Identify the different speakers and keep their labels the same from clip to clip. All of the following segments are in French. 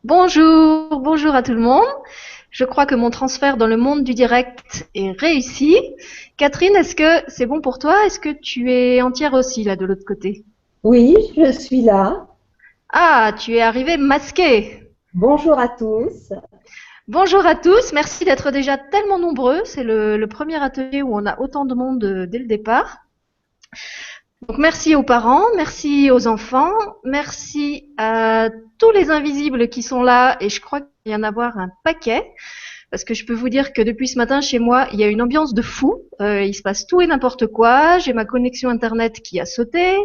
Speaker 1: Bonjour, bonjour à tout le monde. Je crois que mon transfert dans le monde du direct est réussi. Catherine, est-ce que c'est bon pour toi? Est-ce que tu es entière aussi là de l'autre côté?
Speaker 2: Oui, je suis là.
Speaker 1: Ah, tu es arrivée masquée.
Speaker 2: Bonjour à tous.
Speaker 1: Bonjour à tous, merci d'être déjà tellement nombreux. C'est le premier atelier où on a autant de monde dès le départ. Donc merci aux parents, merci aux enfants, merci à tous les invisibles qui sont là et je crois qu'il y en a avoir un paquet. Parce que je peux vous dire que depuis ce matin, chez moi, il y a une ambiance de fou. Il se passe tout et n'importe quoi. J'ai ma connexion Internet qui a sauté.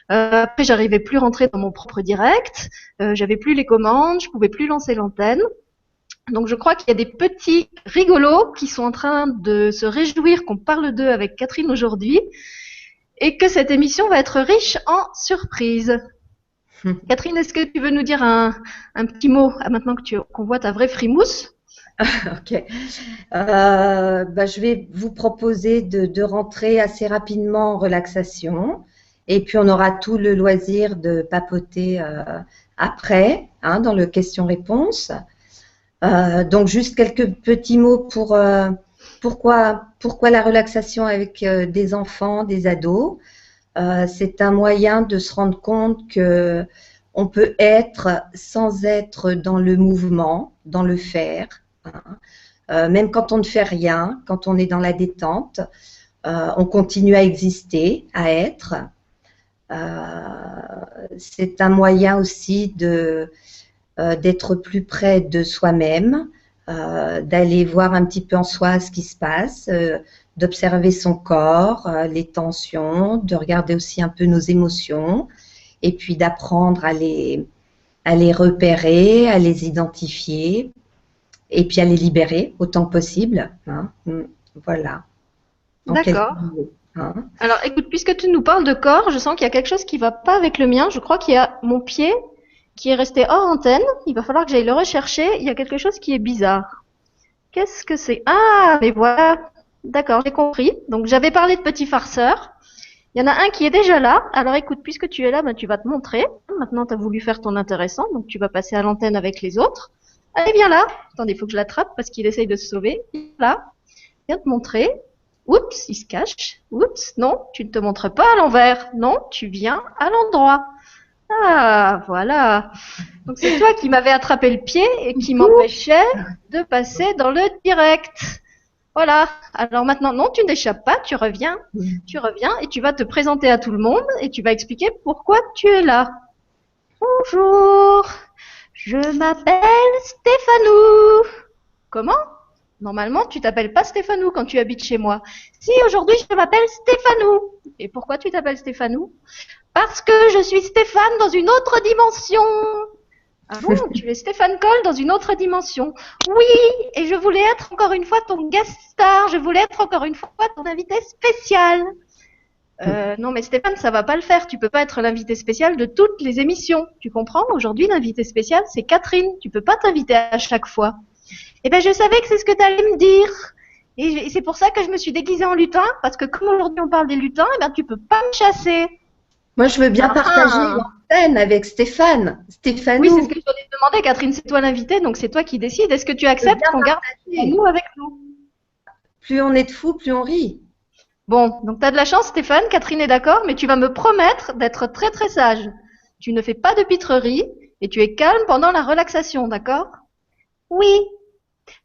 Speaker 1: Après, j'arrivais plus à rentrer dans mon propre direct. J'avais plus les commandes. Je pouvais plus lancer l'antenne. Donc, je crois qu'il y a des petits rigolos qui sont en train de se réjouir qu'on parle d'eux avec Catherine aujourd'hui et que cette émission va être riche en surprises. Catherine, est-ce que tu veux nous dire un petit mot maintenant que qu'on voit ta vraie frimousse?
Speaker 2: Ok. Je vais vous proposer de rentrer assez rapidement en relaxation. Et puis, on aura tout le loisir de papoter après, hein, dans le question-réponse. Donc, juste quelques petits mots pour pourquoi la relaxation avec des enfants, des ados. C'est un moyen de se rendre compte que on peut être sans être dans le mouvement, dans le faire, hein. Même quand on ne fait rien, quand on est dans la détente, on continue à exister, à être. C'est un moyen aussi d'être plus près de soi-même, d'aller voir un petit peu en soi ce qui se passe, d'observer son corps, les tensions, de regarder aussi un peu nos émotions, et puis d'apprendre à les repérer, à les identifier, et puis à les libérer autant que possible, hein. Voilà, en quelques
Speaker 1: D'accord.
Speaker 2: mots, hein.
Speaker 1: Alors, écoute, puisque tu nous parles de corps, je sens qu'il y a quelque chose qui va pas avec le mien. Je crois qu'il y a mon pied qui est resté hors antenne. Il va falloir que j'aille le rechercher. Il y a quelque chose qui est bizarre. Qu'est-ce que c'est? Ah, mais voilà. D'accord, j'ai compris. Donc, j'avais parlé de petit farceur. Il y en a un qui est déjà là. Alors, écoute, puisque tu es là, ben, tu vas te montrer. Maintenant, tu as voulu faire ton intéressant, donc tu vas passer à l'antenne avec les autres. Allez, viens là. Attendez, il faut que je l'attrape parce qu'il essaye de se sauver. Là, viens te montrer. Oups, il se cache. Oups, non, tu ne te montres pas à l'envers. Non, tu viens à l'endroit. Ah, voilà. Donc c'est toi qui m'avais attrapé le pied et qui
Speaker 2: Coucou.
Speaker 1: m'empêchait de passer dans le direct. Voilà. Alors maintenant, non, tu n'échappes pas, tu reviens. Tu reviens et tu vas te présenter à tout le monde et tu vas expliquer pourquoi tu es là. Bonjour, je m'appelle Stéphanou. Comment? Normalement, tu t'appelles pas Stéphanou quand tu habites chez moi. Si, aujourd'hui, je m'appelle Stéphanou. Et pourquoi tu t'appelles Stéphanou? Parce que je suis Stéphane dans une autre dimension. Ah bon, tu es Stéphane Cole dans une autre dimension. Oui, et je voulais être encore une fois ton guest star. Je voulais être encore une fois ton invité spécial. Non, mais Stéphane, ça va pas le faire. Tu peux pas être l'invité spécial de toutes les émissions. Tu comprends? Aujourd'hui, l'invité spécial, c'est Catherine. Tu peux pas t'inviter à chaque fois. Eh ben, je savais que c'est ce que tu allais me dire. Et c'est pour ça que je me suis déguisée en lutin, parce que comme aujourd'hui on parle des lutins, eh ben, tu peux pas me chasser.
Speaker 2: Moi, je veux bien
Speaker 1: Ah,
Speaker 2: partager
Speaker 1: ah.
Speaker 2: l'antenne avec Stéphane,
Speaker 1: Oui, c'est ce
Speaker 2: Stéphanou.
Speaker 1: que je voulais te demander, Catherine. C'est toi l'invité, donc c'est toi qui décides. Est-ce que tu
Speaker 2: Je veux
Speaker 1: acceptes
Speaker 2: bien
Speaker 1: qu'on garde
Speaker 2: partager.
Speaker 1: nous avec nous?
Speaker 2: Plus on est de fous, plus on rit.
Speaker 1: Bon, donc tu as de la chance, Stéphane. Catherine est d'accord, mais tu vas me promettre d'être très très sage. Tu ne fais pas de pitrerie et tu es calme pendant la relaxation, d'accord? Oui.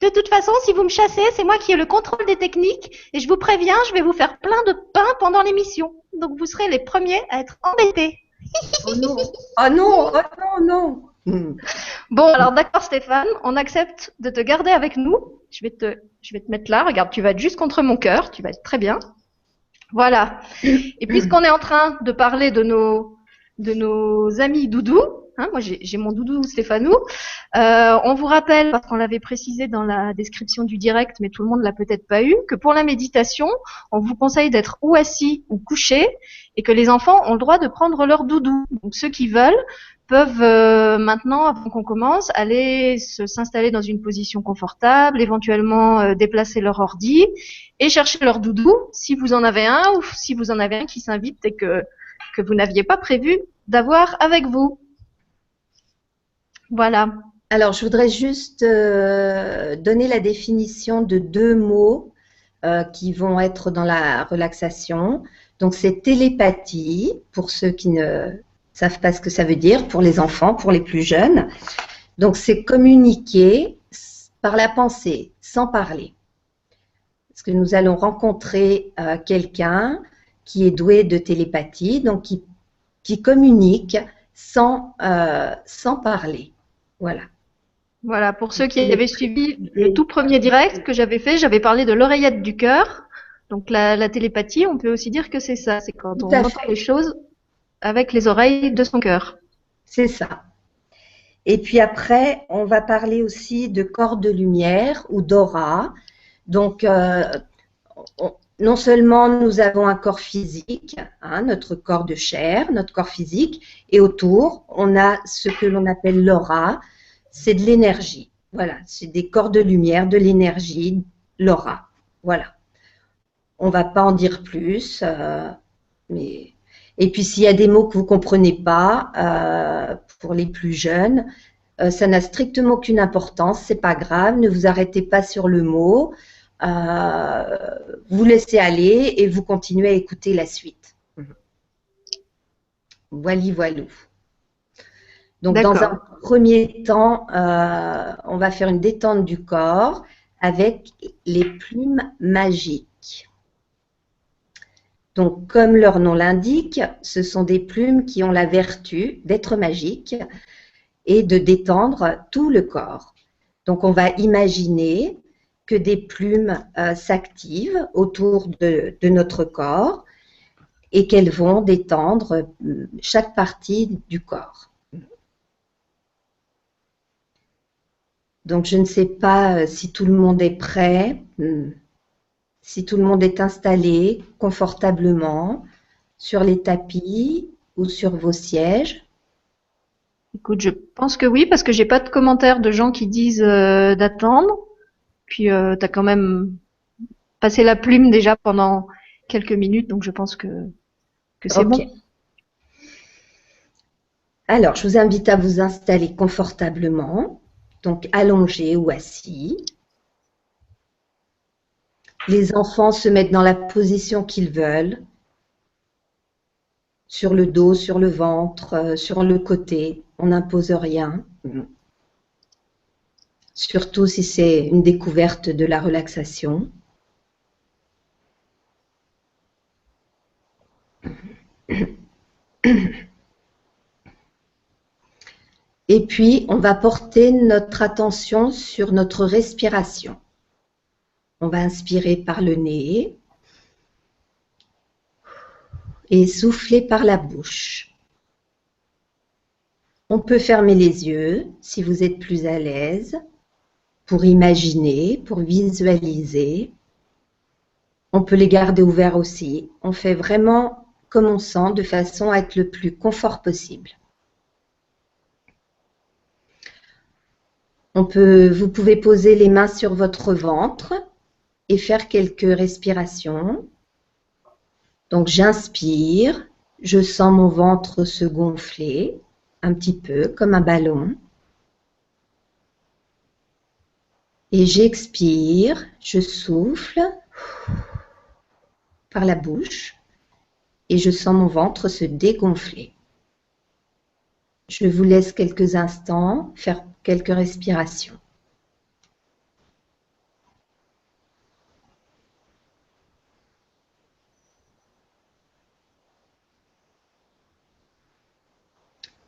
Speaker 1: De toute façon, si vous me chassez, c'est moi qui ai le contrôle des techniques et je vous préviens, je vais vous faire plein de pain pendant l'émission. Donc vous serez les premiers à être embêtés.
Speaker 2: Oh non, oh non, oh non, non.
Speaker 1: Bon, alors d'accord Stéphane, on accepte de te garder avec nous. Je vais te mettre là, regarde, tu vas être juste contre mon cœur, tu vas être très bien. Voilà. Et puisqu'on est en train de parler de nos amis doudous, hein, moi j'ai mon doudou Stéphanou, on vous rappelle, parce qu'on l'avait précisé dans la description du direct, mais tout le monde l'a peut-être pas eu, que pour la méditation, on vous conseille d'être ou assis ou couché, et que les enfants ont le droit de prendre leur doudou. Donc ceux qui veulent peuvent maintenant, avant qu'on commence, aller s'installer dans une position confortable, éventuellement déplacer leur ordi et chercher leur doudou si vous en avez un ou si vous en avez un qui s'invite et que vous n'aviez pas prévu d'avoir avec vous. Voilà.
Speaker 2: Alors, je voudrais juste donner la définition de deux mots qui vont être dans la relaxation. Donc, c'est télépathie, pour ceux qui ne savent pas ce que ça veut dire, pour les enfants, pour les plus jeunes. Donc, c'est communiquer par la pensée, sans parler. Parce que nous allons rencontrer quelqu'un qui est doué de télépathie, donc qui communique sans parler. Voilà.
Speaker 1: Voilà, pour ceux qui avaient suivi le tout premier direct que j'avais fait, j'avais parlé de l'oreillette du cœur. Donc la télépathie, on peut aussi dire que c'est ça, c'est quand
Speaker 2: Tout
Speaker 1: on
Speaker 2: à
Speaker 1: entend
Speaker 2: fait.
Speaker 1: les choses avec les oreilles de son cœur.
Speaker 2: C'est ça. Et puis après, on va parler aussi de corps de lumière ou d'aura. Donc, non seulement nous avons un corps physique, hein, notre corps de chair, notre corps physique, et autour, on a ce que l'on appelle l'aura, c'est de l'énergie. Voilà, c'est des corps de lumière, de l'énergie, l'aura. Voilà. On ne va pas en dire plus, mais... Et puis, s'il y a des mots que vous ne comprenez pas, pour les plus jeunes, ça n'a strictement aucune importance, c'est pas grave, ne vous arrêtez pas sur le mot, vous laissez aller et vous continuez à écouter la suite. Voili voilou. Donc, dans un premier temps, on va faire une détente du corps avec les plumes magiques. Donc, comme leur nom l'indique, ce sont des plumes qui ont la vertu d'être magiques et de détendre tout le corps. Donc, on va imaginer que des plumes s'activent autour de notre corps et qu'elles vont détendre chaque partie du corps. Donc, je ne sais pas si tout le monde est prêt, si tout le monde est installé confortablement sur les tapis ou sur vos sièges.
Speaker 1: Écoute, je pense que oui, parce que j'ai pas de commentaires de gens qui disent d'attendre. Puis tu as quand même passé la plume déjà pendant quelques minutes, donc je pense que c'est bon.
Speaker 2: Alors, je vous invite à vous installer confortablement, donc allongé ou assis. Les enfants se mettent dans la position qu'ils veulent, sur le dos, sur le ventre, sur le côté. On n'impose rien. Surtout si c'est une découverte de la relaxation. Et puis, on va porter notre attention sur notre respiration. On va inspirer par le nez et souffler par la bouche. On peut fermer les yeux si vous êtes plus à l'aise pour imaginer, pour visualiser. On peut les garder ouverts aussi. On fait vraiment comme on sent de façon à être le plus confort possible. Vous pouvez poser les mains sur votre ventre et faire quelques respirations. Donc j'inspire, je sens mon ventre se gonfler un petit peu comme un ballon. Et j'expire, je souffle par la bouche et je sens mon ventre se dégonfler. Je vous laisse quelques instants faire quelques respirations.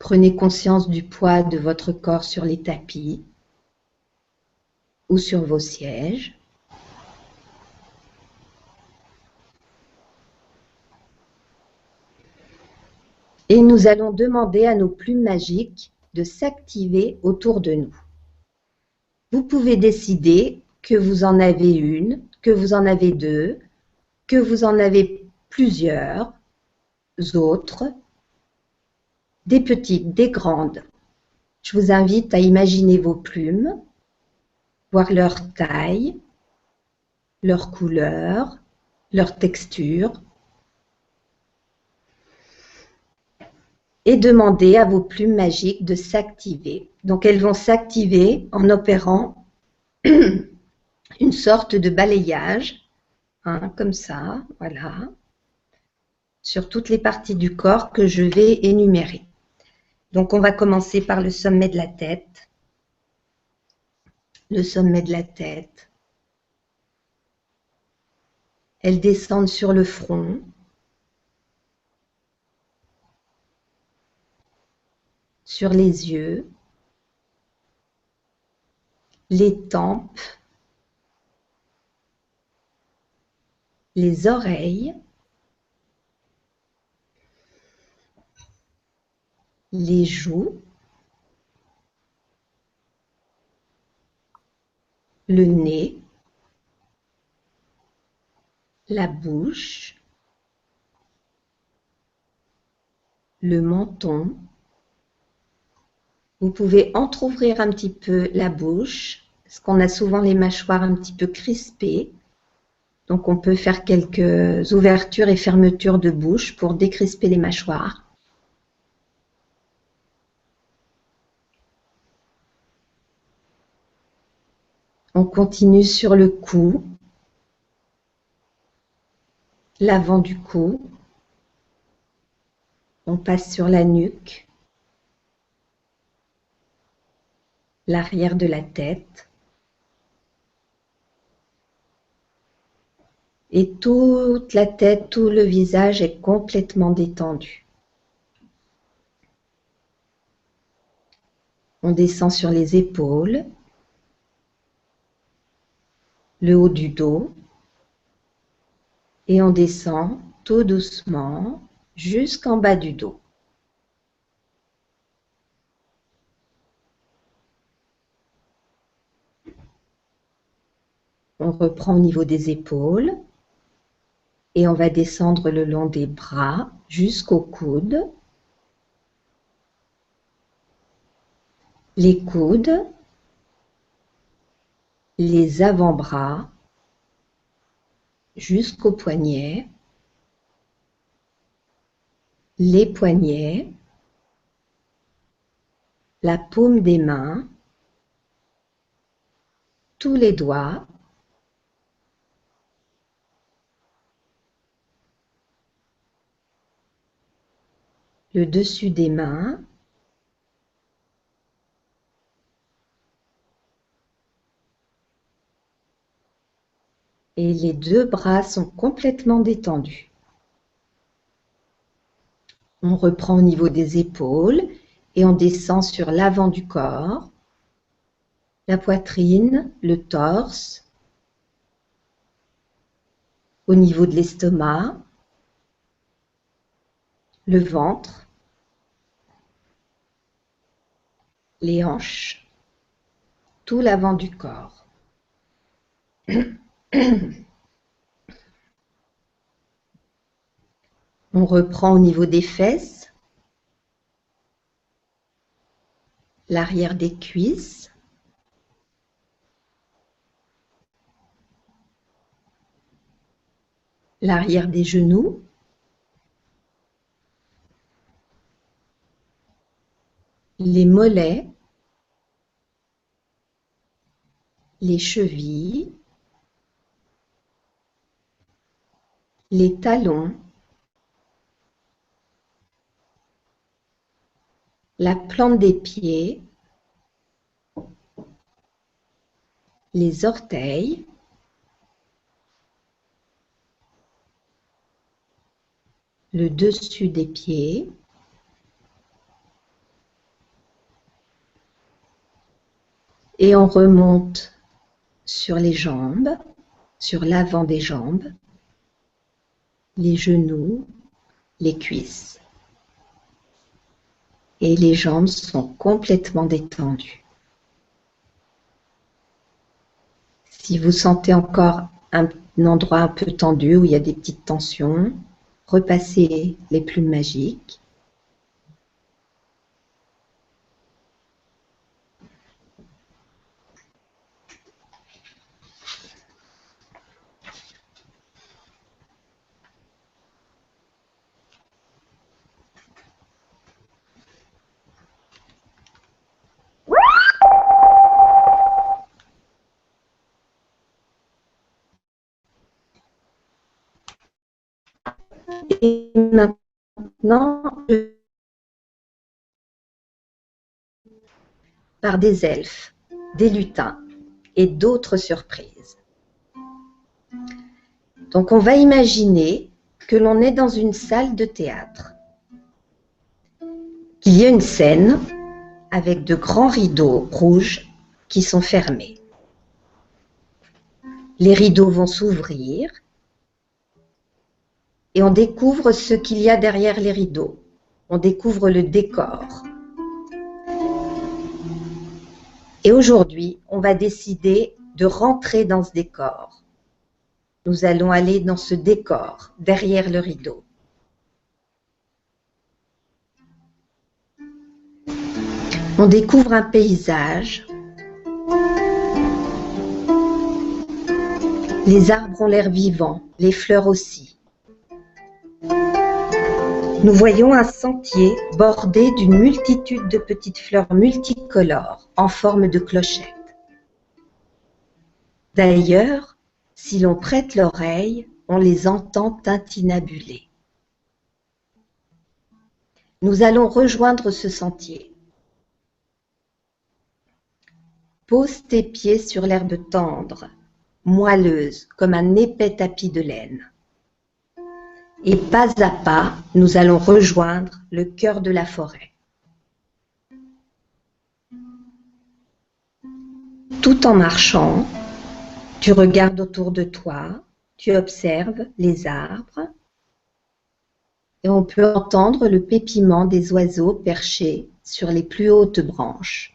Speaker 2: Prenez conscience du poids de votre corps sur les tapis ou sur vos sièges. Et nous allons demander à nos plumes magiques de s'activer autour de nous. Vous pouvez décider que vous en avez une, que vous en avez deux, que vous en avez plusieurs autres, des petites, des grandes. Je vous invite à imaginer vos plumes, voir leur taille, leur couleur, leur texture. et demandez à vos plumes magiques de s'activer. Donc, elles vont s'activer en opérant une sorte de balayage, hein, comme ça, voilà, sur toutes les parties du corps que je vais énumérer. Donc, on va commencer par le sommet de la tête. Le sommet de la tête. Elles descendent sur le front. Sur les yeux. Les tempes. Les oreilles. Les joues. Le nez. La bouche. Le menton. Vous pouvez entrouvrir un petit peu la bouche, parce qu'on a souvent les mâchoires un petit peu crispées. Donc, on peut faire quelques ouvertures et fermetures de bouche pour décrisper les mâchoires. On continue sur le cou, l'avant du cou. On passe sur la nuque, l'arrière de la tête. Et toute la tête, tout le visage est complètement détendu. On descend sur les épaules, le haut du dos, et on descend tout doucement jusqu'en bas du dos. On reprend au niveau des épaules et on va descendre le long des bras jusqu'aux coudes. Les coudes, les avant-bras jusqu'aux poignets, les poignets, la paume des mains, tous les doigts, le dessus des mains, et les deux bras sont complètement détendus. On reprend au niveau des épaules et on descend sur l'avant du corps, la poitrine, le torse, au niveau de l'estomac, le ventre, les hanches, tout l'avant du corps. On reprend au niveau des fesses, l'arrière des cuisses, l'arrière des genoux, les mollets, les chevilles, les talons, la plante des pieds, les orteils, le dessus des pieds, et on remonte sur les jambes, sur l'avant des jambes, les genoux, les cuisses. Et les jambes sont complètement détendues. Si vous sentez encore un endroit un peu tendu où il y a des petites tensions, repassez les plumes magiques. maintenant par des elfes, des lutins et d'autres surprises. Donc on va imaginer que l'on est dans une salle de théâtre, qu'il y a une scène avec de grands rideaux rouges qui sont fermés. Les rideaux vont s'ouvrir et on découvre ce qu'il y a derrière les rideaux. On découvre le décor. Et aujourd'hui, on va décider de rentrer dans ce décor. Nous allons aller dans ce décor, derrière le rideau. On découvre un paysage. Les arbres ont l'air vivants, les fleurs aussi. Nous voyons un sentier bordé d'une multitude de petites fleurs multicolores en forme de clochettes. D'ailleurs, si l'on prête l'oreille, on les entend tintinabuler. Nous allons rejoindre ce sentier. Pose tes pieds sur l'herbe tendre, moelleuse comme un épais tapis de laine. Et pas à pas, nous allons rejoindre le cœur de la forêt. Tout en marchant, tu regardes autour de toi, tu observes les arbres et on peut entendre le pépiement des oiseaux perchés sur les plus hautes branches.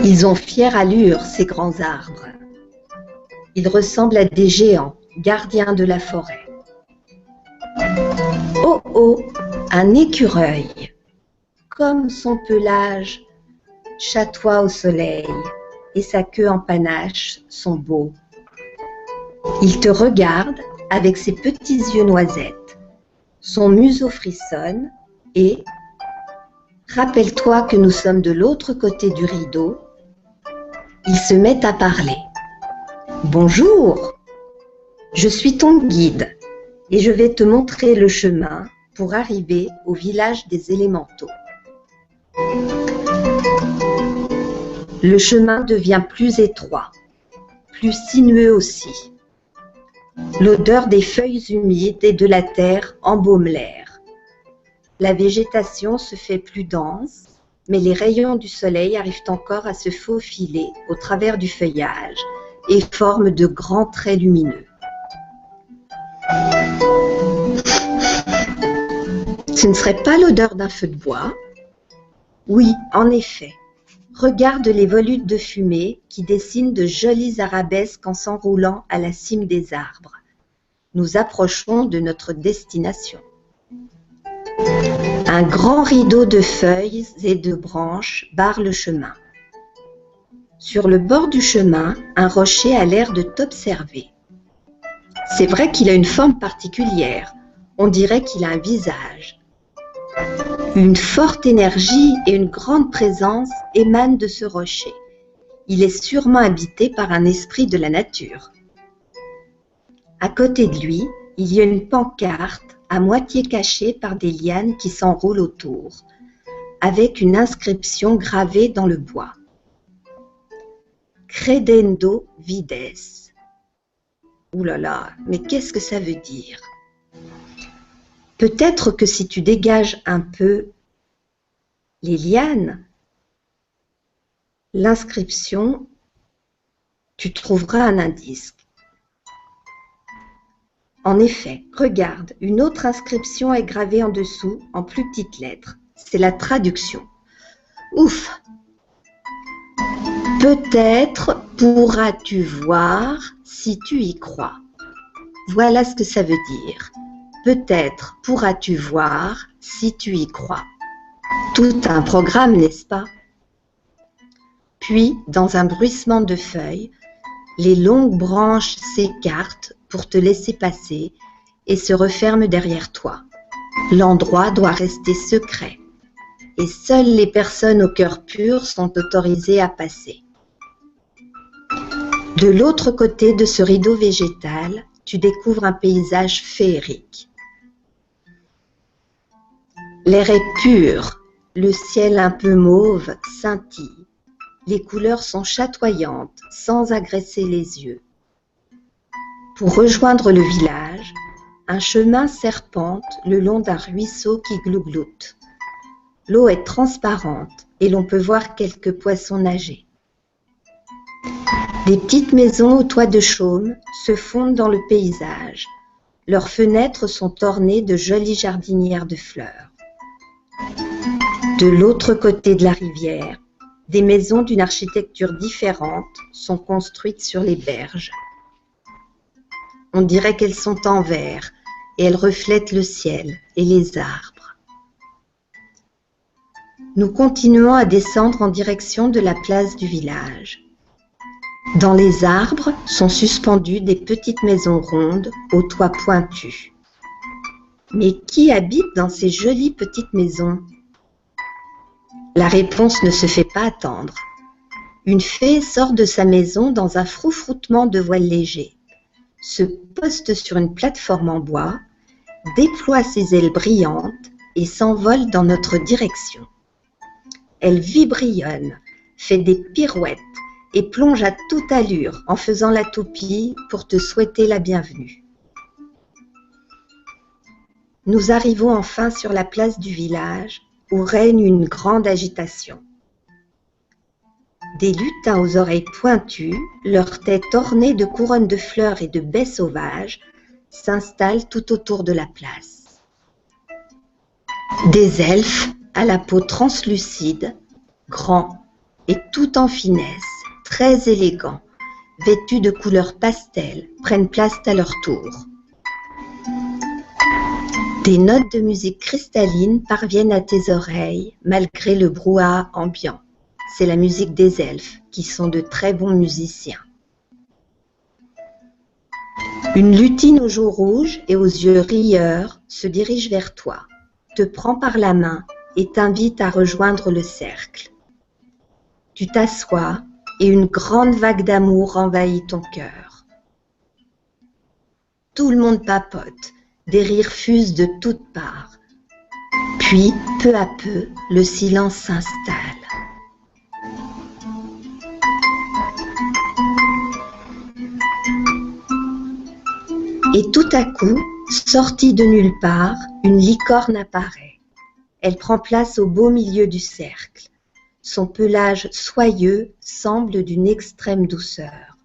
Speaker 2: Ils ont fière allure, ces grands arbres. Ils ressemblent à des géants, gardiens de la forêt. Oh oh, un écureuil, comme son pelage chatoie au soleil et sa queue en panache sont beaux. Il te regarde avec ses petits yeux noisettes. Son museau frissonne et, rappelle-toi que nous sommes de l'autre côté du rideau, il se met à parler. Bonjour, je suis ton guide et je vais te montrer le chemin pour arriver au village des élémentaux. Le chemin devient plus étroit, plus sinueux aussi. L'odeur des feuilles humides et de la terre embaume l'air. La végétation se fait plus dense, mais les rayons du soleil arrivent encore à se faufiler au travers du feuillage et forment de grands traits lumineux. Ce ne serait pas l'odeur d'un feu de bois? Oui, en effet. Regarde les volutes de fumée qui dessinent de jolies arabesques en s'enroulant à la cime des arbres. Nous approchons de notre destination. Un grand rideau de feuilles et de branches barre le chemin. Sur le bord du chemin, un rocher a l'air de t'observer. C'est vrai qu'il a une forme particulière. On dirait qu'il a un visage. Une forte énergie et une grande présence émanent de ce rocher. Il est sûrement habité par un esprit de la nature. À côté de lui, il y a une pancarte à moitié cachée par des lianes qui s'enroulent autour, avec une inscription gravée dans le bois. Credendo vides. Ouh là là, mais qu'est-ce que ça veut dire? Peut-être que si tu dégages un peu les lianes, l'inscription, tu trouveras un indice. En effet, regarde, une autre inscription est gravée en dessous, en plus petites lettres. C'est la traduction. Ouf! Peut-être pourras-tu voir si tu y crois. Voilà ce que ça veut dire. Peut-être pourras-tu voir si tu y crois. Tout un programme, n'est-ce pas? Puis, dans un bruissement de feuilles, les longues branches s'écartent pour te laisser passer et se referment derrière toi. L'endroit doit rester secret et seules les personnes au cœur pur sont autorisées à passer. De l'autre côté de ce rideau végétal, tu découvres un paysage féerique. L'air est pur, le ciel un peu mauve scintille. Les couleurs sont chatoyantes, sans agresser les yeux. Pour rejoindre le village, un chemin serpente le long d'un ruisseau qui glougloute. L'eau est transparente et l'on peut voir quelques poissons nager. Des petites maisons au toit de chaume se fondent dans le paysage. Leurs fenêtres sont ornées de jolies jardinières de fleurs. De l'autre côté de la rivière, des maisons d'une architecture différente sont construites sur les berges. On dirait qu'elles sont en verre et elles reflètent le ciel et les arbres. Nous continuons à descendre en direction de la place du village. Dans les arbres sont suspendues des petites maisons rondes aux toits pointus. Mais qui habite dans ces jolies petites maisons ? La réponse ne se fait pas attendre. Une fée sort de sa maison dans un froufroutement de voile léger, se poste sur une plateforme en bois, déploie ses ailes brillantes et s'envole dans notre direction. Elle vibrillonne, fait des pirouettes et plonge à toute allure en faisant la toupie pour te souhaiter la bienvenue. Nous arrivons enfin sur la place du village où règne une grande agitation. Des lutins aux oreilles pointues, leurs têtes ornées de couronnes de fleurs et de baies sauvages, s'installent tout autour de la place. Des elfes à la peau translucide, grands et tout en finesse, très élégants, vêtus de couleurs pastel, prennent place à leur tour. Des notes de musique cristalline parviennent à tes oreilles malgré le brouhaha ambiant. C'est la musique des elfes qui sont de très bons musiciens. Une lutine aux joues rouges et aux yeux rieurs se dirige vers toi, te prend par la main et t'invite à rejoindre le cercle. Tu t'assois et une grande vague d'amour envahit ton cœur. Tout le monde papote. Des rires fusent de toutes parts. Puis, peu à peu, le silence s'installe. Et tout à coup, sortie de nulle part, une licorne apparaît. Elle prend place au beau milieu du cercle. Son pelage soyeux semble d'une extrême douceur.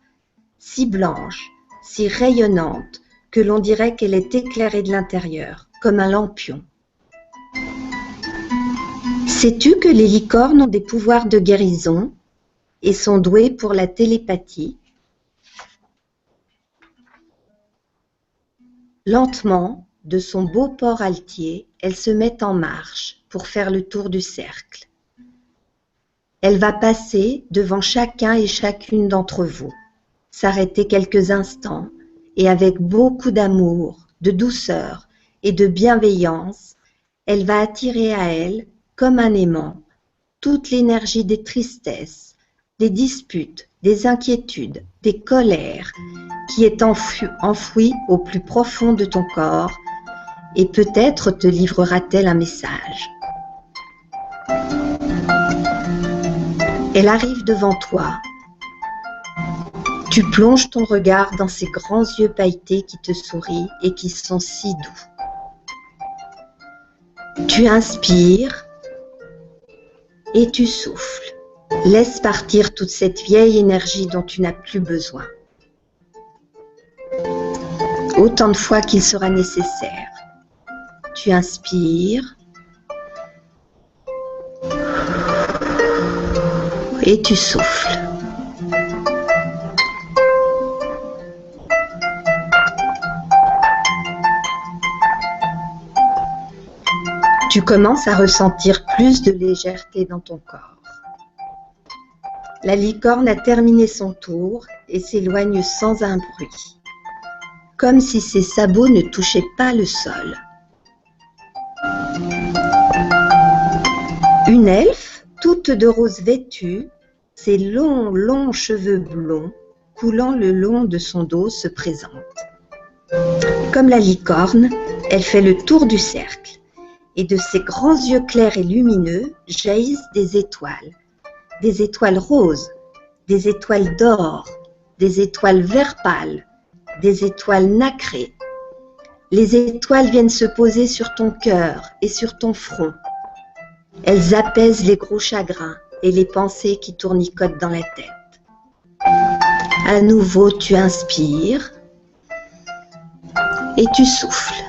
Speaker 2: Si blanche, si rayonnante, que l'on dirait qu'elle est éclairée de l'intérieur, comme un lampion. Sais-tu que les licornes ont des pouvoirs de guérison et sont douées pour la télépathie ? Lentement, de son beau port altier, elle se met en marche pour faire le tour du cercle. Elle va passer devant chacun et chacune d'entre vous, s'arrêter quelques instants, et avec beaucoup d'amour, de douceur et de bienveillance, elle va attirer à elle, comme un aimant, toute l'énergie des tristesses, des disputes, des inquiétudes, des colères, qui est enfouie au plus profond de ton corps, et peut-être te livrera-t-elle un message. Elle arrive devant toi. Tu plonges ton regard dans ces grands yeux pailletés qui te sourient et qui sont si doux. Tu inspires et tu souffles. Laisse partir toute cette vieille énergie dont tu n'as plus besoin. Autant de fois qu'il sera nécessaire. Tu inspires et tu souffles. Tu commences à ressentir plus de légèreté dans ton corps. La licorne a terminé son tour et s'éloigne sans un bruit, comme si ses sabots ne touchaient pas le sol. Une elfe, toute de rose vêtue, ses longs cheveux blonds coulant le long de son dos se présente. Comme la licorne, elle fait le tour du cercle. Et de ses grands yeux clairs et lumineux jaillissent des étoiles roses, des étoiles d'or, des étoiles vert pâle, des étoiles nacrées. Les étoiles viennent se poser sur ton cœur et sur ton front. Elles apaisent les gros chagrins et les pensées qui tournicotent dans la tête. À nouveau, tu inspires et tu souffles.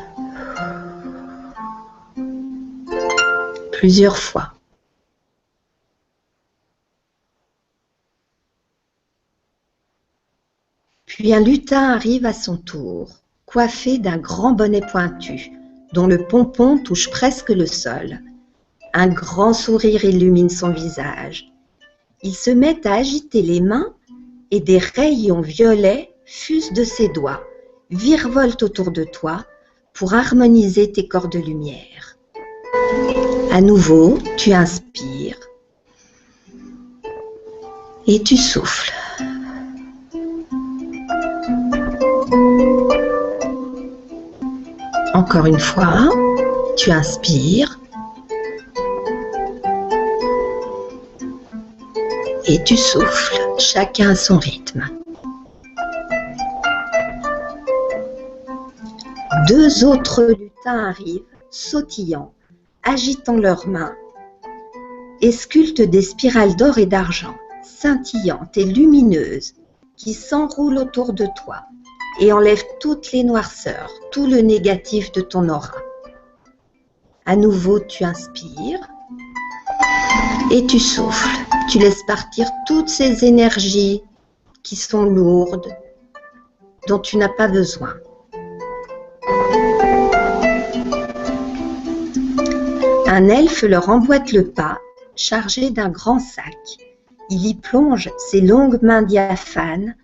Speaker 2: Plusieurs fois. Puis un lutin arrive à son tour, coiffé d'un grand bonnet pointu, dont le pompon touche presque le sol. Un grand sourire illumine son visage. Il se met à agiter les mains et des rayons violets fusent de ses doigts, virevoltent autour de toi pour harmoniser tes corps de lumière. À nouveau, tu inspires et tu souffles. Encore une fois, tu inspires et tu souffles, chacun à son rythme. Deux autres lutins arrivent, sautillant, agitant leurs mains, et sculptent des spirales d'or et d'argent, scintillantes et lumineuses, qui s'enroulent autour de toi et enlèvent toutes les noirceurs, tout le négatif de ton aura. À nouveau, tu inspires et tu souffles. Tu laisses partir toutes ces énergies qui sont lourdes, dont tu n'as pas besoin. Un elfe leur emboîte le pas, chargé d'un grand sac. Il y plonge ses longues mains diaphanes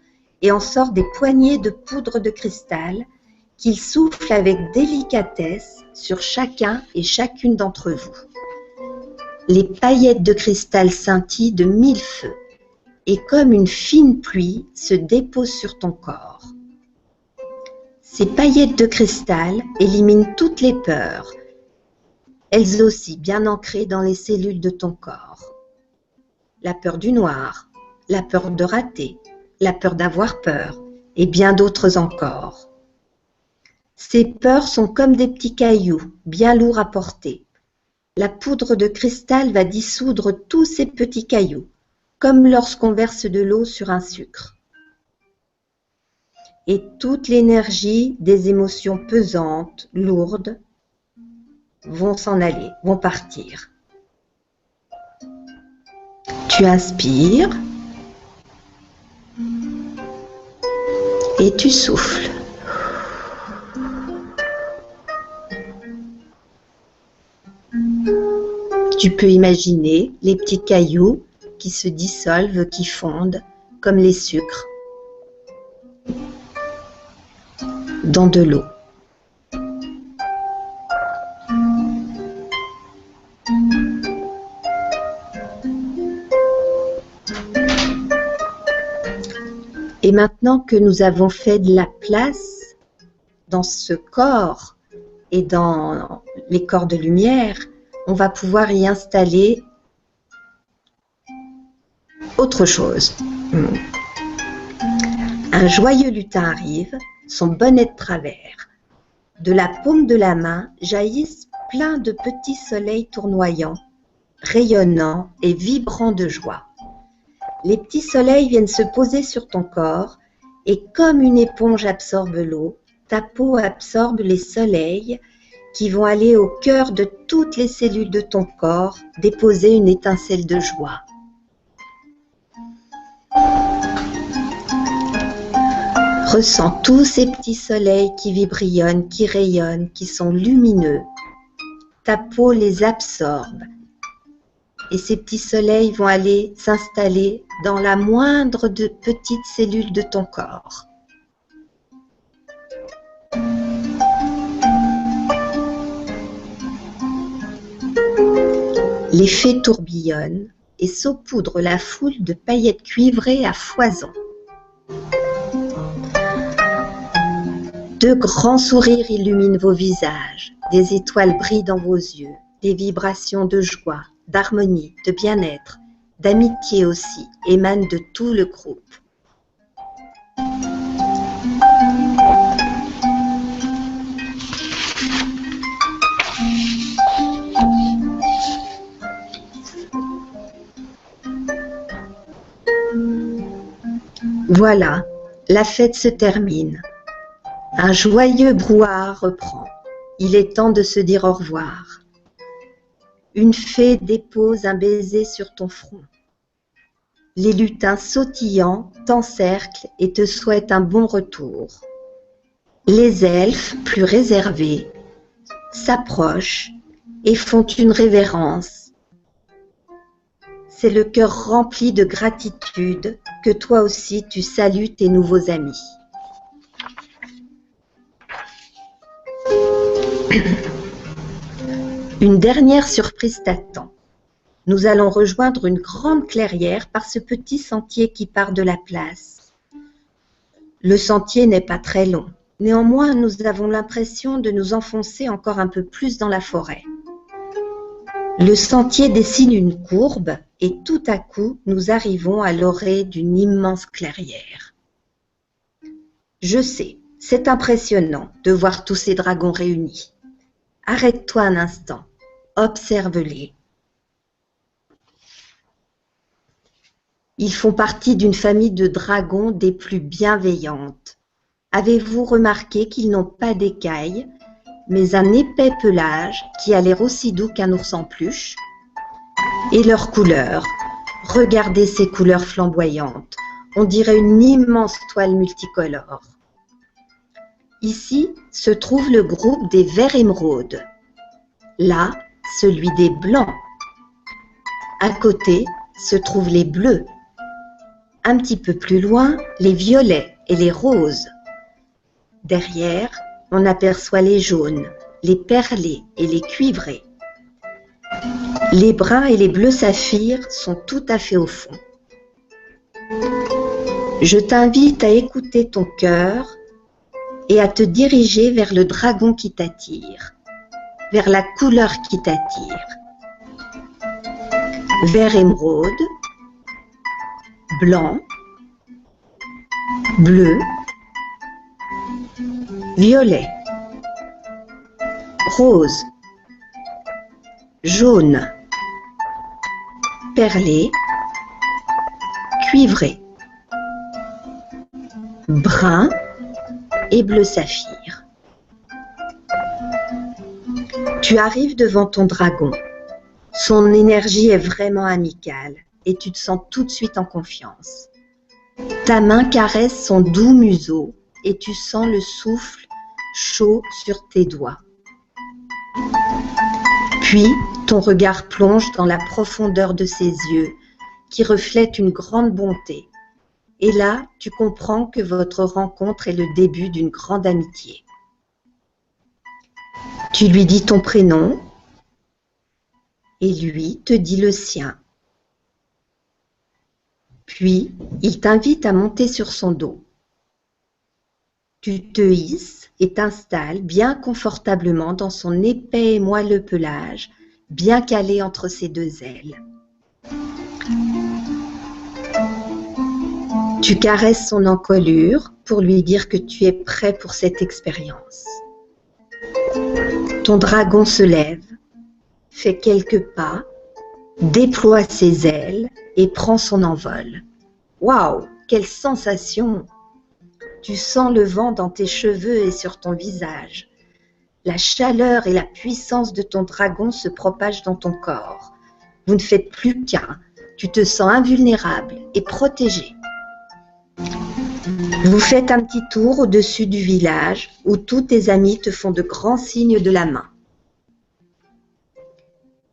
Speaker 2: et en sort des poignées de poudre de cristal qu'il souffle avec délicatesse sur chacun et chacune d'entre vous. Les paillettes de cristal scintillent de mille feux et comme une fine pluie se déposent sur ton corps. Ces paillettes de cristal éliminent toutes les peurs, elles aussi bien ancrées dans les cellules de ton corps. La peur du noir, la peur de rater, la peur d'avoir peur et bien d'autres encore. Ces peurs sont comme des petits cailloux, bien lourds à porter. La poudre de cristal va dissoudre tous ces petits cailloux, comme lorsqu'on verse de l'eau sur un sucre. Et toute l'énergie des émotions pesantes, lourdes, vont s'en aller, vont partir. Tu inspires et tu souffles. Tu peux imaginer les petits cailloux qui se dissolvent, qui fondent, comme les sucres, dans de l'eau. Et maintenant que nous avons fait de la place dans ce corps et dans les corps de lumière, on va pouvoir y installer autre chose. Un joyeux lutin arrive, son bonnet de travers. De la paume de la main jaillissent plein de petits soleils tournoyants, rayonnants et vibrants de joie. Les petits soleils viennent se poser sur ton corps et comme une éponge absorbe l'eau, ta peau absorbe les soleils qui vont aller au cœur de toutes les cellules de ton corps, déposer une étincelle de joie. Ressens tous ces petits soleils qui vibrillonnent, qui rayonnent, qui sont lumineux. Ta peau les absorbe. Et ces petits soleils vont aller s'installer dans la moindre de petites cellules de ton corps. Les fées tourbillonnent et saupoudrent la foule de paillettes cuivrées à foison. De grands sourires illuminent vos visages, des étoiles brillent dans vos yeux, des vibrations de joie, d'harmonie, de bien-être, d'amitié aussi émanent de tout le groupe. Voilà, la fête se termine. Un joyeux brouhaha reprend. Il est temps de se dire au revoir. Une fée dépose un baiser sur ton front. Les lutins sautillants t'encerclent et te souhaitent un bon retour. Les elfes, plus réservés, s'approchent et font une révérence. C'est le cœur rempli de gratitude que toi aussi tu salues tes nouveaux amis. Une dernière surprise t'attend. Nous allons rejoindre une grande clairière par ce petit sentier qui part de la place. Le sentier n'est pas très long. Néanmoins, nous avons l'impression de nous enfoncer encore un peu plus dans la forêt. Le sentier dessine une courbe et tout à coup, nous arrivons à l'orée d'une immense clairière. Je sais, c'est impressionnant de voir tous ces dragons réunis. Arrête-toi un instant, observe-les. Ils font partie d'une famille de dragons des plus bienveillantes. Avez-vous remarqué qu'ils n'ont pas d'écailles, mais un épais pelage qui a l'air aussi doux qu'un ours en peluche? Et leurs couleurs, regardez ces couleurs flamboyantes, on dirait une immense toile multicolore. Ici se trouve le groupe des verts émeraudes. Là, celui des blancs. À côté se trouvent les bleus. Un petit peu plus loin, les violets et les roses. Derrière, on aperçoit les jaunes, les perlés et les cuivrés. Les bruns et les bleus saphirs sont tout à fait au fond. Je t'invite à écouter ton cœur et à te diriger vers le dragon qui t'attire, vers la couleur qui t'attire. Vert émeraude, blanc, bleu, violet, rose, jaune, perlé, cuivré, brun et bleu saphir. Tu arrives devant ton dragon. Son énergie est vraiment amicale et tu te sens tout de suite en confiance. Ta main caresse son doux museau et tu sens le souffle chaud sur tes doigts. Puis, ton regard plonge dans la profondeur de ses yeux qui reflètent une grande bonté. Et là, tu comprends que votre rencontre est le début d'une grande amitié. Tu lui dis ton prénom et lui te dit le sien. Puis, il t'invite à monter sur son dos. Tu te hisses et t'installes bien confortablement dans son épais et moelleux pelage, bien calé entre ses deux ailes. Tu caresses son encolure pour lui dire que tu es prêt pour cette expérience. Ton dragon se lève, fait quelques pas, déploie ses ailes et prend son envol. Waouh, quelle sensation! Tu sens le vent dans tes cheveux et sur ton visage. La chaleur et la puissance de ton dragon se propagent dans ton corps. Vous ne faites plus qu'un. Tu te sens invulnérable et protégé. Vous faites un petit tour au-dessus du village où tous tes amis te font de grands signes de la main.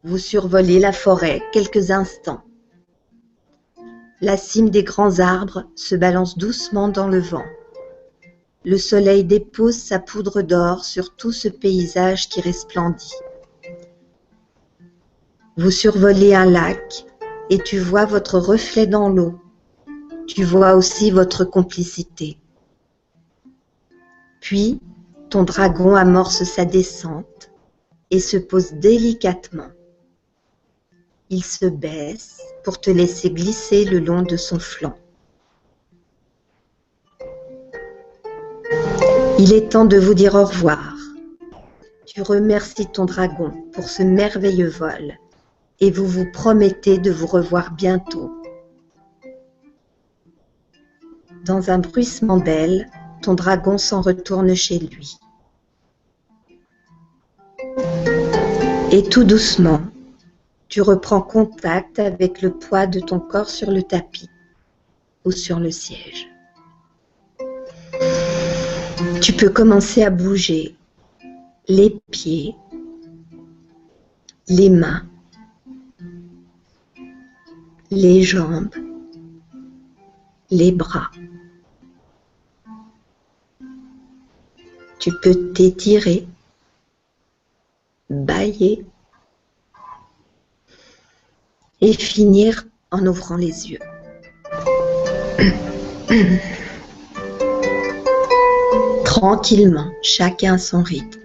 Speaker 2: Vous survolez la forêt quelques instants. La cime des grands arbres se balance doucement dans le vent. Le soleil dépose sa poudre d'or sur tout ce paysage qui resplendit. Vous survolez un lac et tu vois votre reflet dans l'eau. Tu vois aussi votre complicité. Puis, ton dragon amorce sa descente et se pose délicatement. Il se baisse pour te laisser glisser le long de son flanc. Il est temps de vous dire au revoir. Tu remercies ton dragon pour ce merveilleux vol et vous vous promettez de vous revoir bientôt. Dans un bruissement d'ailes, ton dragon s'en retourne chez lui. Et tout doucement, tu reprends contact avec le poids de ton corps sur le tapis ou sur le siège. Tu peux commencer à bouger les pieds, les mains, les jambes, les bras. Tu peux t'étirer, bâiller et finir en ouvrant les yeux. Tranquillement, chacun à son rythme.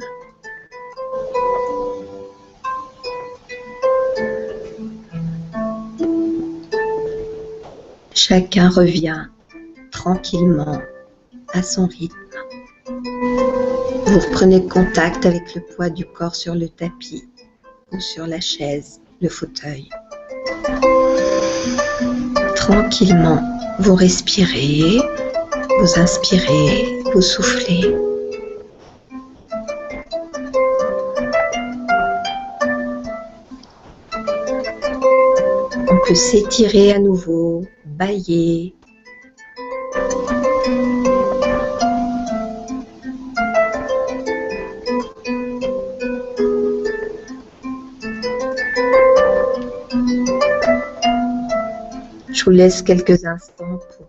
Speaker 2: Chacun revient tranquillement à son rythme. Vous reprenez contact avec le poids du corps sur le tapis ou sur la chaise, le fauteuil. Tranquillement, vous respirez, vous inspirez, vous soufflez. On peut s'étirer à nouveau, bâiller. Je vous laisse quelques instants pour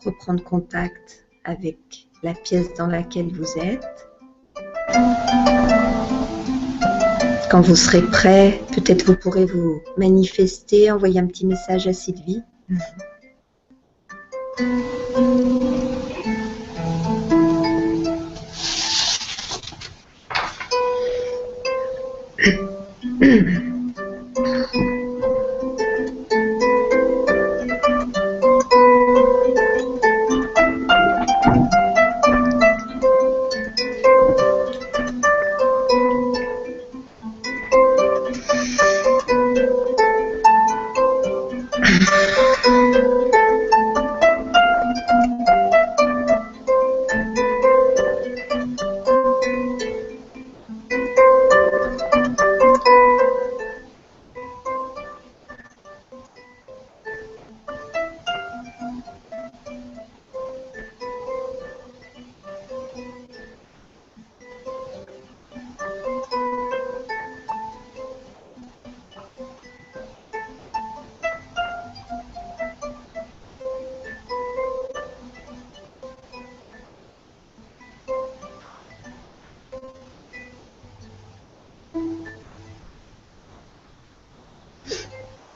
Speaker 2: reprendre contact avec la pièce dans laquelle vous êtes. Quand vous serez prêt, peut-être vous pourrez vous manifester, envoyer un petit message à Sylvie.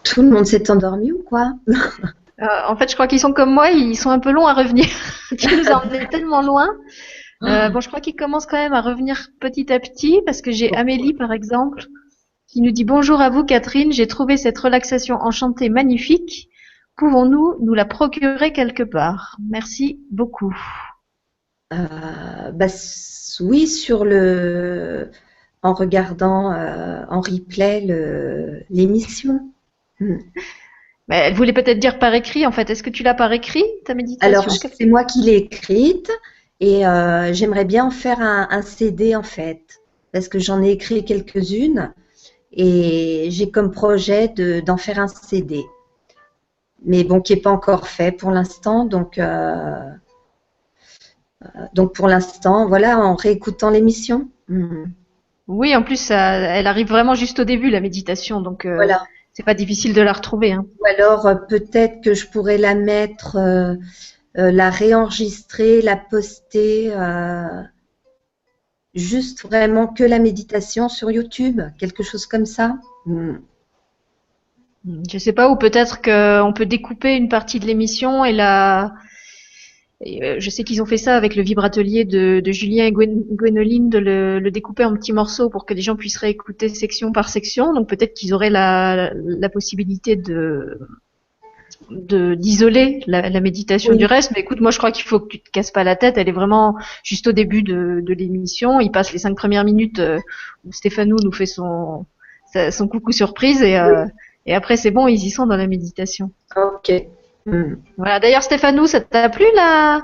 Speaker 2: Tout le monde s'est endormi ou quoi?
Speaker 1: En fait, je crois qu'ils sont comme moi, ils sont un peu longs à revenir. Tu nous as emmenés tellement loin. Bon, je crois qu'ils commencent quand même à revenir petit à petit parce que j'ai Amélie, par exemple, qui nous dit bonjour à vous, Catherine. J'ai trouvé cette relaxation enchantée magnifique. Pouvons-nous nous la procurer quelque part? Merci beaucoup.
Speaker 2: Oui, en regardant en replay l'émission.
Speaker 1: Mais elle voulait peut-être dire par écrit, en fait. Est-ce que tu l'as par écrit, ta méditation?
Speaker 2: Alors, c'est moi qui l'ai écrite et j'aimerais bien en faire un CD, en fait, parce que j'en ai écrit quelques-unes et j'ai comme projet d'en faire un CD. Mais bon, qui n'est pas encore fait pour l'instant. Donc pour l'instant, voilà, en réécoutant l'émission.
Speaker 1: Oui, en plus, elle arrive vraiment juste au début, la méditation. Donc,
Speaker 2: voilà.
Speaker 1: C'est pas difficile de la retrouver. Hein.
Speaker 2: Ou alors, peut-être que je pourrais la mettre, la réenregistrer, la poster, juste vraiment que la méditation sur YouTube, quelque chose comme ça.
Speaker 1: Je sais pas, ou peut-être qu'on peut découper une partie de l'émission et je sais qu'ils ont fait ça avec le vibratelier de Julien et Gwénoline, de le découper en petits morceaux pour que les gens puissent réécouter section par section. Donc peut-être qu'ils auraient la possibilité d'isoler la méditation du reste. Mais écoute, moi je crois qu'il faut que tu te casses pas la tête. Elle est vraiment juste au début de l'émission. Il passe les 5 premières minutes où Stéphanou nous fait son coucou surprise et après c'est bon, ils y sont dans la méditation.
Speaker 2: Ok.
Speaker 1: Voilà. D'ailleurs, Stéphanou, ça t'a plu la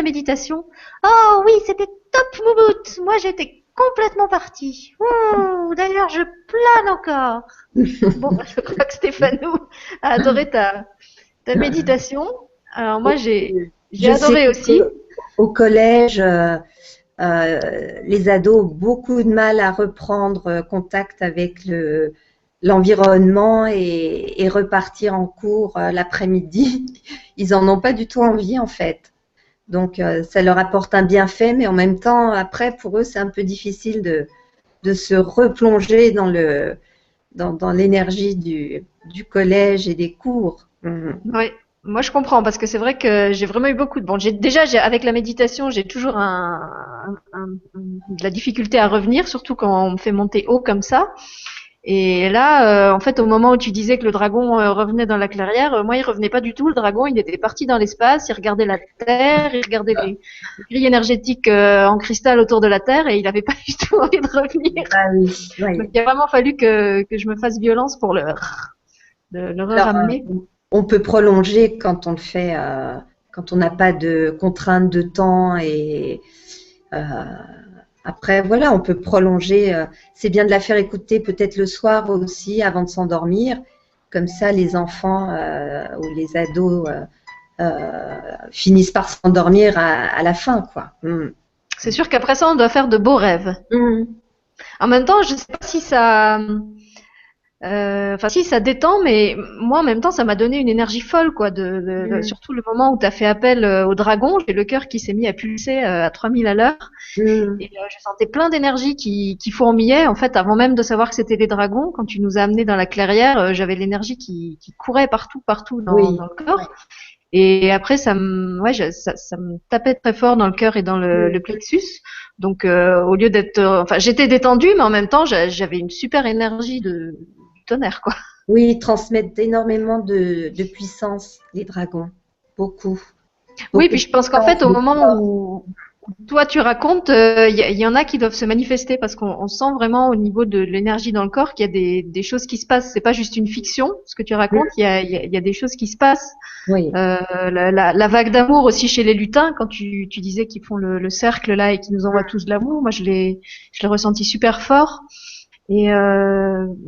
Speaker 1: méditation? Oh oui, c'était top, Moumout. Moi, j'étais complètement partie. Ouh, d'ailleurs, je plane encore. Bon, je crois que Stéphanou a adoré ta méditation. Alors moi, j'ai adoré aussi.
Speaker 2: Au collège, les ados ont beaucoup de mal à reprendre contact avec l'environnement et repartir en cours l'après-midi. Ils n'en ont pas du tout envie en fait. Donc ça leur apporte un bienfait, mais en même temps, après, pour eux, c'est un peu difficile de se replonger dans l'énergie du collège et des cours.
Speaker 1: Oui, moi je comprends parce que c'est vrai que j'ai vraiment eu beaucoup de... Bon, avec la méditation, j'ai toujours de la difficulté à revenir, surtout quand on me fait monter haut comme ça. Et là, en fait, au moment où tu disais que le dragon revenait dans la clairière, moi, il revenait pas du tout. Le dragon, il était parti dans l'espace, il regardait la Terre, il regardait les grilles énergétiques en cristal autour de la Terre, et il avait pas du tout envie de revenir.
Speaker 2: Ah oui, oui.
Speaker 1: Donc, il a vraiment fallu que je me fasse violence pour le ramener.
Speaker 2: On peut prolonger quand on le fait, quand on n'a pas de contrainte de temps et après, voilà, on peut prolonger. C'est bien de la faire écouter peut-être le soir aussi avant de s'endormir. Comme ça, les enfants ou les ados finissent par s'endormir à la fin, quoi.
Speaker 1: C'est sûr qu'après ça, on doit faire de beaux rêves. En même temps, je sais pas si ça... si ça détend, mais moi en même temps ça m'a donné une énergie folle quoi. Surtout le moment où tu as fait appel au dragon, j'ai le cœur qui s'est mis à pulser à 3000 à l'heure et je sentais plein d'énergie qui fourmillait en fait avant même de savoir que c'était les dragons. Quand tu nous as amenés dans la clairière, j'avais l'énergie qui courait partout dans le corps. Et après ça me tapait très fort dans le cœur et dans le plexus. Donc au lieu d'être, j'étais détendue, mais en même temps j'avais une super énergie de tonnerre, quoi.
Speaker 2: Oui, ils transmettent énormément de puissance, les dragons. Beaucoup.
Speaker 1: Oui, puis je pense qu'en fait, au moment où toi tu racontes, il y en a qui doivent se manifester parce qu'on sent vraiment au niveau de l'énergie dans le corps qu'il y a des choses qui se passent. C'est pas juste une fiction, ce que tu racontes. Il y a des choses qui se passent.
Speaker 2: Oui.
Speaker 1: La vague d'amour aussi chez les lutins, quand tu disais qu'ils font le cercle là et qu'ils nous envoient tous de l'amour, moi je l'ai ressenti super fort. Et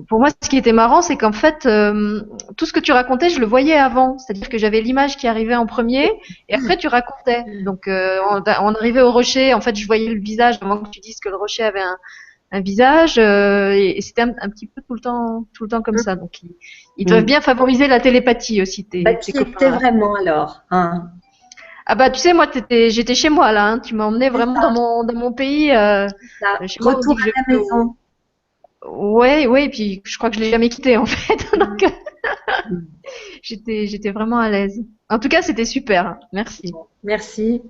Speaker 1: pour moi, ce qui était marrant, c'est qu'en fait, tout ce que tu racontais, je le voyais avant. C'est-à-dire que j'avais l'image qui arrivait en premier, et après tu racontais. Donc, on arrivait au rocher. En fait, je voyais le visage avant que tu dises que le rocher avait un visage, et c'était un petit peu tout le temps comme ça. Donc, ils doivent bien favoriser la télépathie aussi. Tes
Speaker 2: copains. Vraiment alors. Hein.
Speaker 1: Ah bah tu sais, moi j'étais chez moi là. Hein. Tu m'as emmené vraiment dans mon pays.
Speaker 2: Chez moi, retour à la maison.
Speaker 1: Ouais, et puis je crois que je l'ai jamais quitté en fait. Donc j'étais vraiment à l'aise. En tout cas, c'était super. Merci.
Speaker 2: Merci.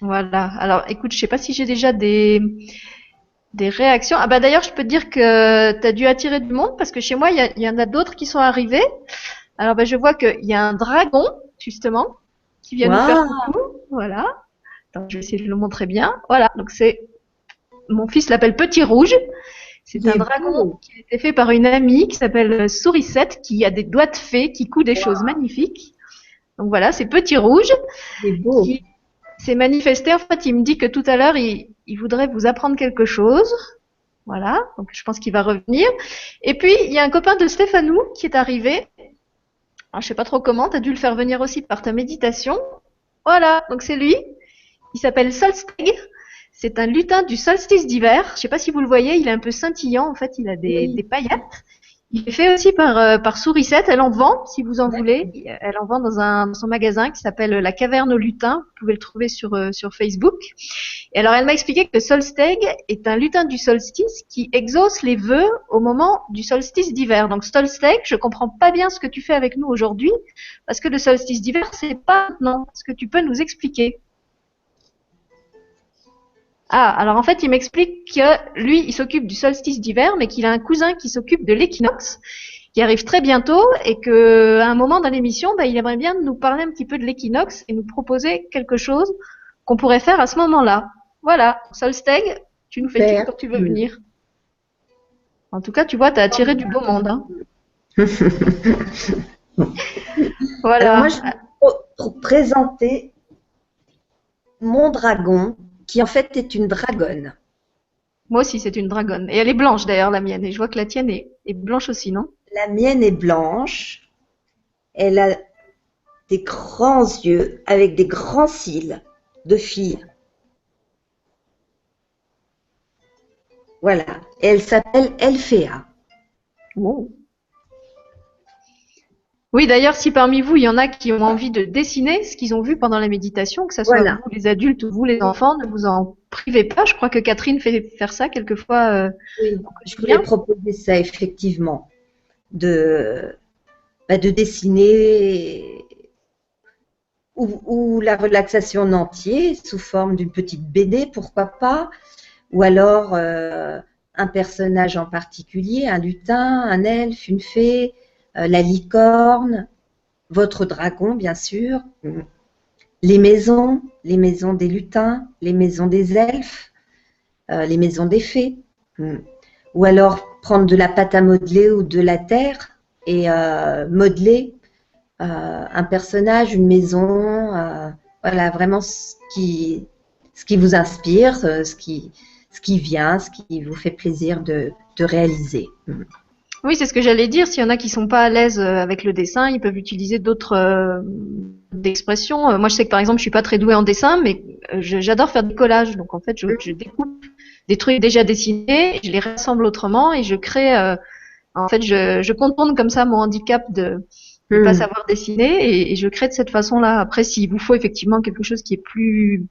Speaker 1: Voilà. Alors, écoute, je sais pas si j'ai déjà des réactions. Ah bah d'ailleurs, je peux te dire que tu as dû attirer du monde parce que chez moi, il y en a d'autres qui sont arrivés. Alors bah je vois qu'il y a un dragon justement qui vient nous faire coucou. Voilà. Attends, je vais essayer de le montrer bien. Voilà. Donc c'est mon fils l'appelle Petit Rouge. C'est un dragon qui a été fait par une amie qui s'appelle Sourisette, qui a des doigts de fée, qui coud des choses magnifiques. Donc voilà, c'est Petit Rouge qui s'est manifesté. En fait, il me dit que tout à l'heure, il voudrait vous apprendre quelque chose. Voilà, donc je pense qu'il va revenir. Et puis, il y a un copain de Stéphanou qui est arrivé. Alors, je sais pas trop comment, tu as dû le faire venir aussi par ta méditation. Voilà, donc c'est lui. Il s'appelle Solsteg. C'est un lutin du solstice d'hiver. Je sais pas si vous le voyez, il est un peu scintillant. En fait, il a des paillettes. Il est fait aussi par Sourisette. Elle en vend, si vous en voulez. Elle en vend dans son magasin qui s'appelle La Caverne aux Lutins. Vous pouvez le trouver sur Facebook. Et alors, elle m'a expliqué que le solstègue est un lutin du solstice qui exauce les vœux au moment du solstice d'hiver. Donc, solstègue, je comprends pas bien ce que tu fais avec nous aujourd'hui, parce que le solstice d'hiver, c'est pas maintenant. Est-ce que tu peux nous expliquer? Ah, alors en fait, il m'explique que lui, il s'occupe du solstice d'hiver, mais qu'il a un cousin qui s'occupe de l'équinoxe, qui arrive très bientôt, et que à un moment dans l'émission, il aimerait bien nous parler un petit peu de l'équinoxe et nous proposer quelque chose qu'on pourrait faire à ce moment-là. Voilà, Solsteg, tu nous fais signe quand tu veux venir. En tout cas, tu vois, tu as attiré du beau monde. Hein.
Speaker 2: Voilà. Alors moi, je vais pour présenter mon dragon, qui en fait est une dragonne.
Speaker 1: Moi aussi, c'est une dragonne. Et elle est blanche d'ailleurs, la mienne. Et je vois que la tienne est blanche aussi, non?
Speaker 2: La mienne est blanche. Elle a des grands yeux avec des grands cils de fille. Voilà. Et elle s'appelle Elphéa.
Speaker 1: Oh. Oui, d'ailleurs, si parmi vous, il y en a qui ont envie de dessiner ce qu'ils ont vu pendant la méditation, que ce soit vous les adultes ou vous les enfants, ne vous en privez pas. Je crois que Catherine fait faire ça quelquefois.
Speaker 2: Oui, je voulais proposer ça effectivement, de dessiner ou la relaxation en entier sous forme d'une petite BD, pourquoi pas, ou alors un personnage en particulier, un lutin, un elfe, une fée, la licorne, votre dragon bien sûr, les maisons des lutins, les maisons des elfes, les maisons des fées, ou alors prendre de la pâte à modeler ou de la terre et modeler un personnage, une maison, voilà, vraiment ce qui vous inspire, ce qui vient, ce qui vous fait plaisir de réaliser.
Speaker 1: Oui, c'est ce que j'allais dire. S'il y en a qui sont pas à l'aise avec le dessin, ils peuvent utiliser d'autres expressions. Moi, je sais que par exemple, je suis pas très douée en dessin, mais j'adore faire des collages. Donc en fait, je découpe des trucs déjà dessinés, je les rassemble autrement et je crée. En fait, je contourne comme ça mon handicap de ne pas savoir dessiner et je crée de cette façon-là. Après, s'il vous faut effectivement quelque chose qui est plus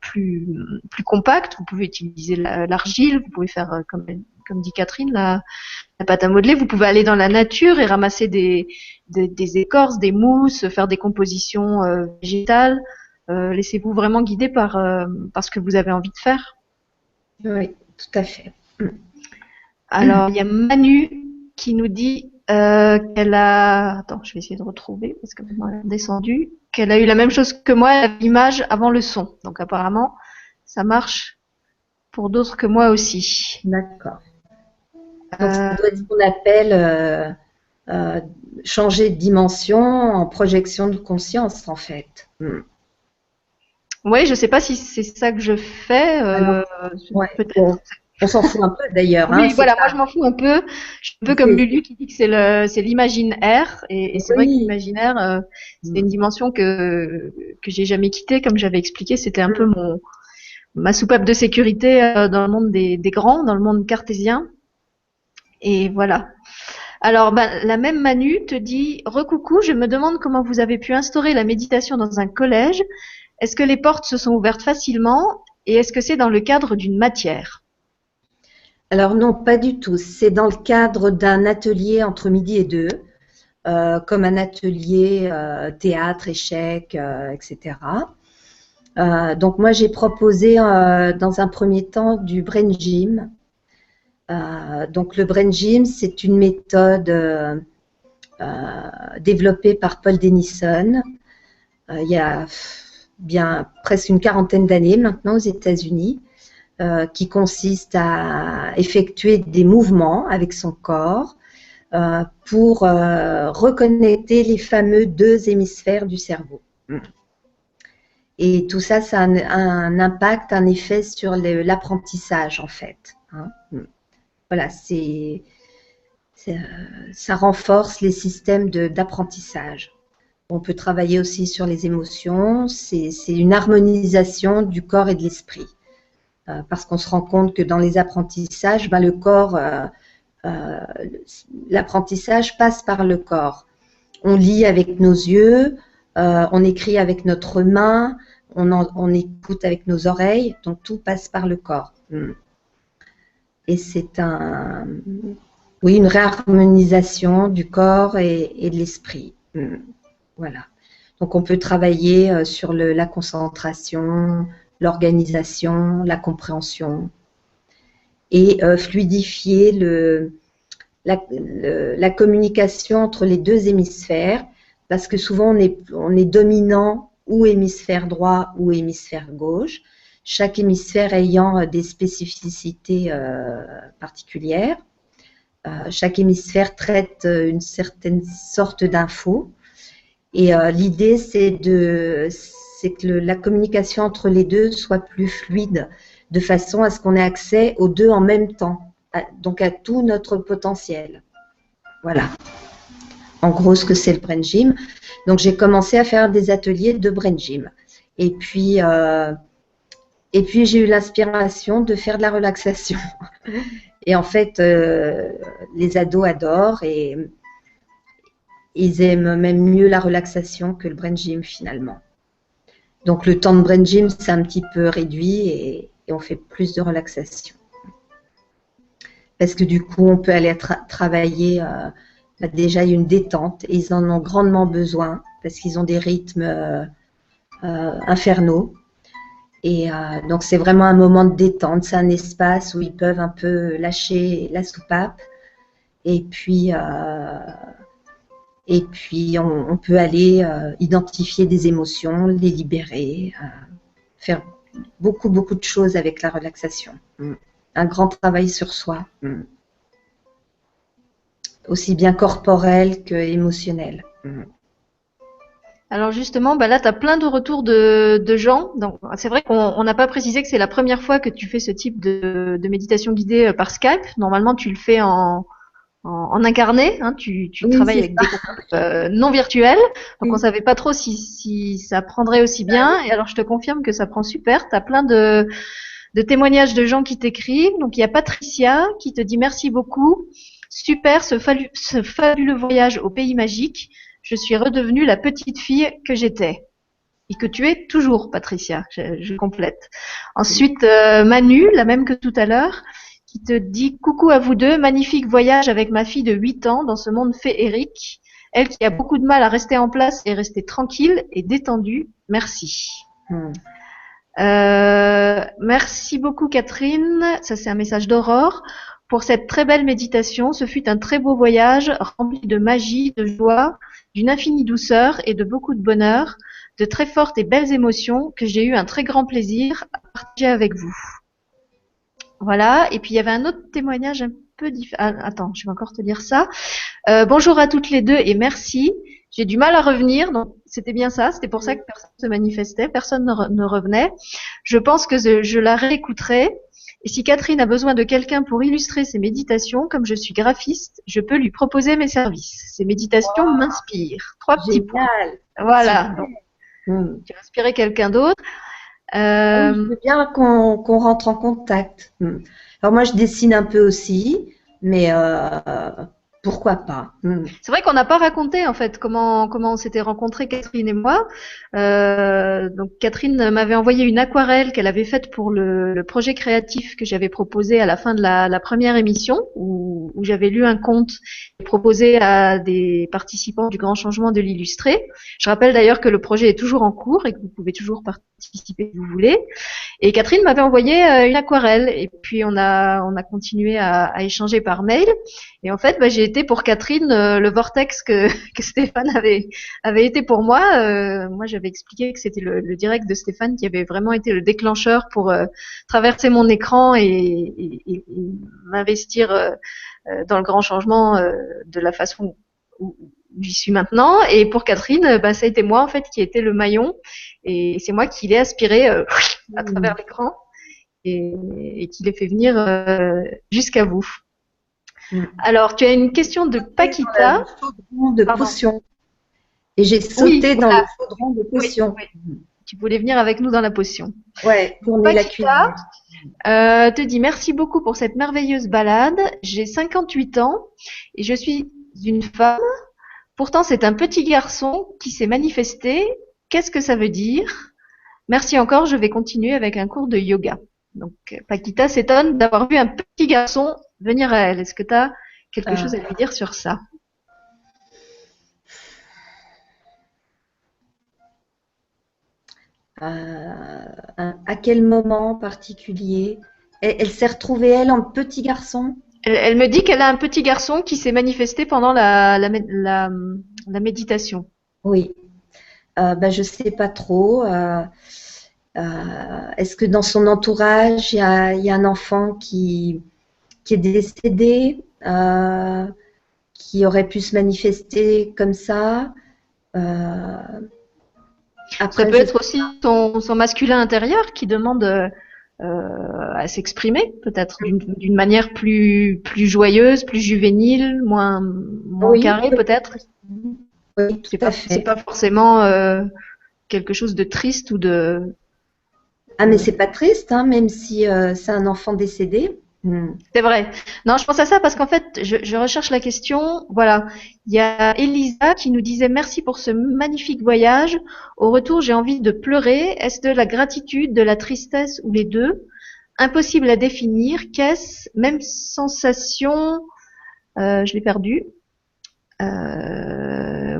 Speaker 1: compact, vous pouvez utiliser l'argile, vous pouvez faire comme dit Catherine, la pâte à modeler. Vous pouvez aller dans la nature et ramasser des écorces, des mousses, faire des compositions végétales. Laissez-vous vraiment guider par ce que vous avez envie de faire.
Speaker 2: Oui, tout à fait.
Speaker 1: Alors, il y a Manu qui nous dit qu'elle a... Attends, je vais essayer de retrouver parce que maintenant elle est descendue. Qu'elle a eu la même chose que moi, l'image avant le son. Donc apparemment, ça marche pour d'autres que moi aussi.
Speaker 2: D'accord. Donc ça doit être ce qu'on appelle changer de dimension en projection de conscience, en fait.
Speaker 1: Oui, je ne sais pas si c'est ça que je fais. Peut-être.
Speaker 2: Bon, on s'en fout un peu d'ailleurs.
Speaker 1: Oui, voilà, moi je m'en fous un peu. Je suis un peu comme Lulu qui dit que c'est l'imaginaire. Et c'est vrai que l'imaginaire, c'est une dimension que j'ai jamais quittée. Comme j'avais expliqué, c'était un peu ma soupape de sécurité dans le monde des grands, dans le monde cartésien. Et voilà. Alors, la même Manu te dit « Recoucou, je me demande comment vous avez pu instaurer la méditation dans un collège. Est-ce que les portes se sont ouvertes facilement et est-ce que c'est dans le cadre d'une matière ?»
Speaker 2: Alors non, pas du tout. C'est dans le cadre d'un atelier entre midi et 2, comme un atelier théâtre, échecs, etc. Donc moi, j'ai proposé dans un premier temps du brain gym. Donc le brain gym, c'est une méthode développée par Paul Denison il y a bien presque une quarantaine d'années maintenant aux États-Unis, qui consiste à effectuer des mouvements avec son corps pour reconnecter les fameux 2 hémisphères du cerveau. Et tout ça, ça a un impact, un effet sur l'apprentissage en fait. Voilà, ça renforce les systèmes d'apprentissage. On peut travailler aussi sur les émotions. C'est une harmonisation du corps et de l'esprit. Parce qu'on se rend compte que dans les apprentissages, le corps euh, l'apprentissage passe par le corps. On lit avec nos yeux, on écrit avec notre main, on écoute avec nos oreilles, donc tout passe par le corps. Et c'est oui, une réharmonisation du corps et de l'esprit. Voilà. Donc on peut travailler sur la concentration, l'organisation, la compréhension et fluidifier la communication entre les deux hémisphères, parce que souvent on est dominant ou hémisphère droit ou hémisphère gauche, chaque hémisphère ayant des spécificités particulières. Chaque hémisphère traite une certaine sorte d'infos. Et l'idée, c'est que la communication entre les deux soit plus fluide, de façon à ce qu'on ait accès aux deux en même temps, donc à tout notre potentiel. Voilà. En gros, ce que c'est le brain gym. Donc, j'ai commencé à faire des ateliers de brain gym. Et puis j'ai eu l'inspiration de faire de la relaxation. Et en fait, les ados adorent et ils aiment même mieux la relaxation que le brain gym finalement. Donc le temps de brain gym, c'est un petit peu réduit et on fait plus de relaxation. Parce que du coup, on peut aller travailler, déjà il y a une détente et ils en ont grandement besoin parce qu'ils ont des rythmes infernaux. Et donc c'est vraiment un moment de détente, c'est un espace où ils peuvent un peu lâcher la soupape et puis on peut aller identifier des émotions, les libérer, faire beaucoup de choses avec la relaxation. Un grand travail sur soi, aussi bien corporel que émotionnel.
Speaker 1: Alors justement, bah là, tu as plein de retours de gens. Donc, c'est vrai qu'on n'a pas précisé que c'est la première fois que tu fais ce type de méditation guidée par Skype. Normalement, tu le fais en incarné. Hein, tu
Speaker 2: Oui,
Speaker 1: travailles
Speaker 2: c'est
Speaker 1: avec des groupes non virtuels. Donc, on
Speaker 2: Oui.
Speaker 1: savait pas trop si ça prendrait aussi bien. Et alors, je te confirme que ça prend super. Tu as plein de témoignages de gens qui t'écrivent. Donc, il y a Patricia qui te dit merci beaucoup. Super, ce fabuleux voyage au pays magique. Je suis redevenue la petite fille que j'étais. Et que tu es toujours, Patricia. Je complète. Ensuite, Manu, la même que tout à l'heure, qui te dit coucou à vous deux. Magnifique voyage avec ma fille de 8 ans dans ce monde féerique. Elle qui a beaucoup de mal à rester en place et rester tranquille et détendue. Merci. Merci beaucoup, Catherine. Ça, c'est un message d'Aurore. Pour cette très belle méditation, ce fut un très beau voyage rempli de magie, de joie, d'une infinie douceur et de beaucoup de bonheur, de très fortes et belles émotions que j'ai eu un très grand plaisir à partager avec vous. Voilà. Et puis il y avait un autre témoignage un peu différent. Attends, je vais encore te lire ça. Bonjour à toutes les deux et merci. J'ai du mal à revenir, donc c'était bien ça. C'était pour ça que personne ne se manifestait, personne ne revenait. Je pense que je la réécouterai. Et si Catherine a besoin de quelqu'un pour illustrer ses méditations, comme je suis graphiste, je peux lui proposer mes services. Ces méditations m'inspirent. 3 petits points. Voilà. Donc, tu as inspiré quelqu'un d'autre.
Speaker 2: Je veux bien qu'on rentre en contact. Alors moi, je dessine un peu aussi, mais pourquoi pas.
Speaker 1: C'est vrai qu'on n'a pas raconté en fait comment on s'était rencontrés, Catherine et moi. Donc Catherine m'avait envoyé une aquarelle qu'elle avait faite pour le projet créatif que j'avais proposé à la fin de la première émission, où j'avais lu un conte et proposé à des participants du Grand Changement de l'illustrer. Je rappelle d'ailleurs que le projet est toujours en cours et que vous pouvez toujours participer si vous voulez. Et Catherine m'avait envoyé une aquarelle et puis on a continué à échanger par mail. Et en fait, j'ai été pour Catherine le vortex que Stéphane avait été pour moi. Moi, j'avais expliqué que c'était le direct de Stéphane qui avait vraiment été le déclencheur pour traverser mon écran et m'investir dans le grand changement de la façon où j'y suis maintenant. Et pour Catherine, ça a été moi en fait qui était le maillon et c'est moi qui l'ai aspiré à travers l'écran et qui l'ai fait venir jusqu'à vous. Alors, tu as une question de Paquita.
Speaker 2: Le chaudron de potion. Et j'ai sauté dans le chaudron de potion.
Speaker 1: Oui. tu voulais venir avec nous dans la potion.
Speaker 2: Ouais, tourner la
Speaker 1: Paquita
Speaker 2: cuisine.
Speaker 1: te dit merci beaucoup pour cette merveilleuse balade. J'ai 58 ans et je suis une femme. Pourtant, c'est un petit garçon qui s'est manifesté. Qu'est-ce que ça veut dire? Merci encore, je vais continuer avec un cours de yoga. Donc, Paquita s'étonne d'avoir vu un petit garçon venir à elle. Est-ce que tu as quelque chose à lui dire sur ça?
Speaker 2: À quel moment en particulier? Elle s'est retrouvée, elle, en petit garçon?
Speaker 1: Elle me dit qu'elle a un petit garçon qui s'est manifesté pendant la méditation.
Speaker 2: Oui. Je sais pas trop. Est-ce que dans son entourage, il y a un enfant qui est décédé, qui aurait pu se manifester comme ça?
Speaker 1: Ça
Speaker 2: Après,
Speaker 1: peut être aussi son masculin intérieur qui demande à s'exprimer, peut-être d'une manière plus joyeuse, plus juvénile, moins
Speaker 2: oui,
Speaker 1: carrée, peut-être.
Speaker 2: oui, tout à
Speaker 1: C'est
Speaker 2: fait.
Speaker 1: pas forcément quelque chose de triste ou de.
Speaker 2: Ah, mais c'est pas triste, hein, même si c'est un enfant décédé.
Speaker 1: C'est vrai. Non, je pense à ça parce qu'en fait, je recherche la question. Voilà, il y a Elisa qui nous disait merci pour ce magnifique voyage. Au retour, j'ai envie de pleurer. Est-ce de la gratitude, de la tristesse ou les deux? Impossible à définir. Qu'est-ce? Même sensation. Je l'ai perdu.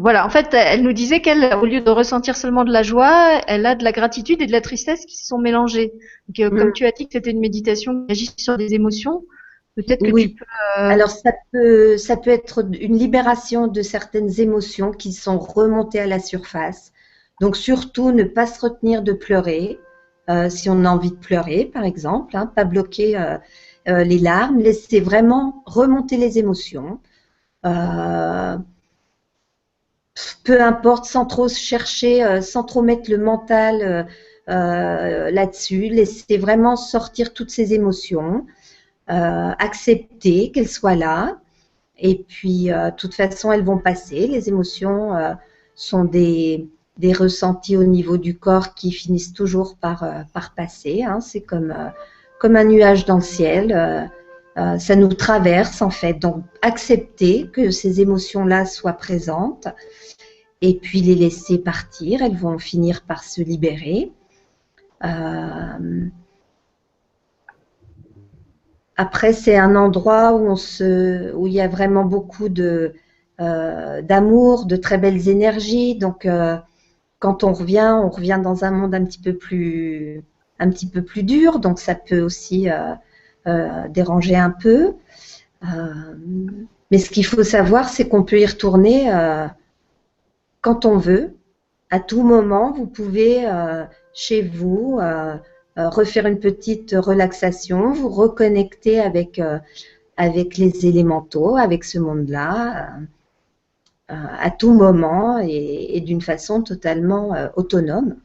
Speaker 1: Voilà, en fait, elle nous disait qu'elle, au lieu de ressentir seulement de la joie, elle a de la gratitude et de la tristesse qui se sont mélangées. Donc, comme tu as dit que c'était une méditation qui agit sur des émotions, peut-être que tu
Speaker 2: Oui.
Speaker 1: peux.
Speaker 2: Alors ça peut être une libération de certaines émotions qui sont remontées à la surface. Donc surtout ne pas se retenir de pleurer si on a envie de pleurer par exemple, hein, pas bloquer les larmes, laisser vraiment remonter les émotions. Euh, Peu importe, sans trop se chercher, sans trop mettre le mental là-dessus, laisser vraiment sortir toutes ces émotions, accepter qu'elles soient là. Et puis, de toute façon, elles vont passer. Les émotions sont des ressentis au niveau du corps qui finissent toujours par passer. Hein. C'est comme un nuage dans le ciel. Ça nous traverse en fait. Donc, accepter que ces émotions-là soient présentes et puis les laisser partir. Elles vont finir par se libérer. Après, c'est un endroit où il y a vraiment beaucoup d'amour, de très belles énergies. Donc, quand on revient dans un monde un petit peu plus dur. Donc, ça peut aussi déranger un peu. Mais ce qu'il faut savoir, c'est qu'on peut y retourner quand on veut. À tout moment, vous pouvez chez vous refaire une petite relaxation, vous reconnecter avec les élémentaux, avec ce monde-là, à tout moment et d'une façon totalement autonome.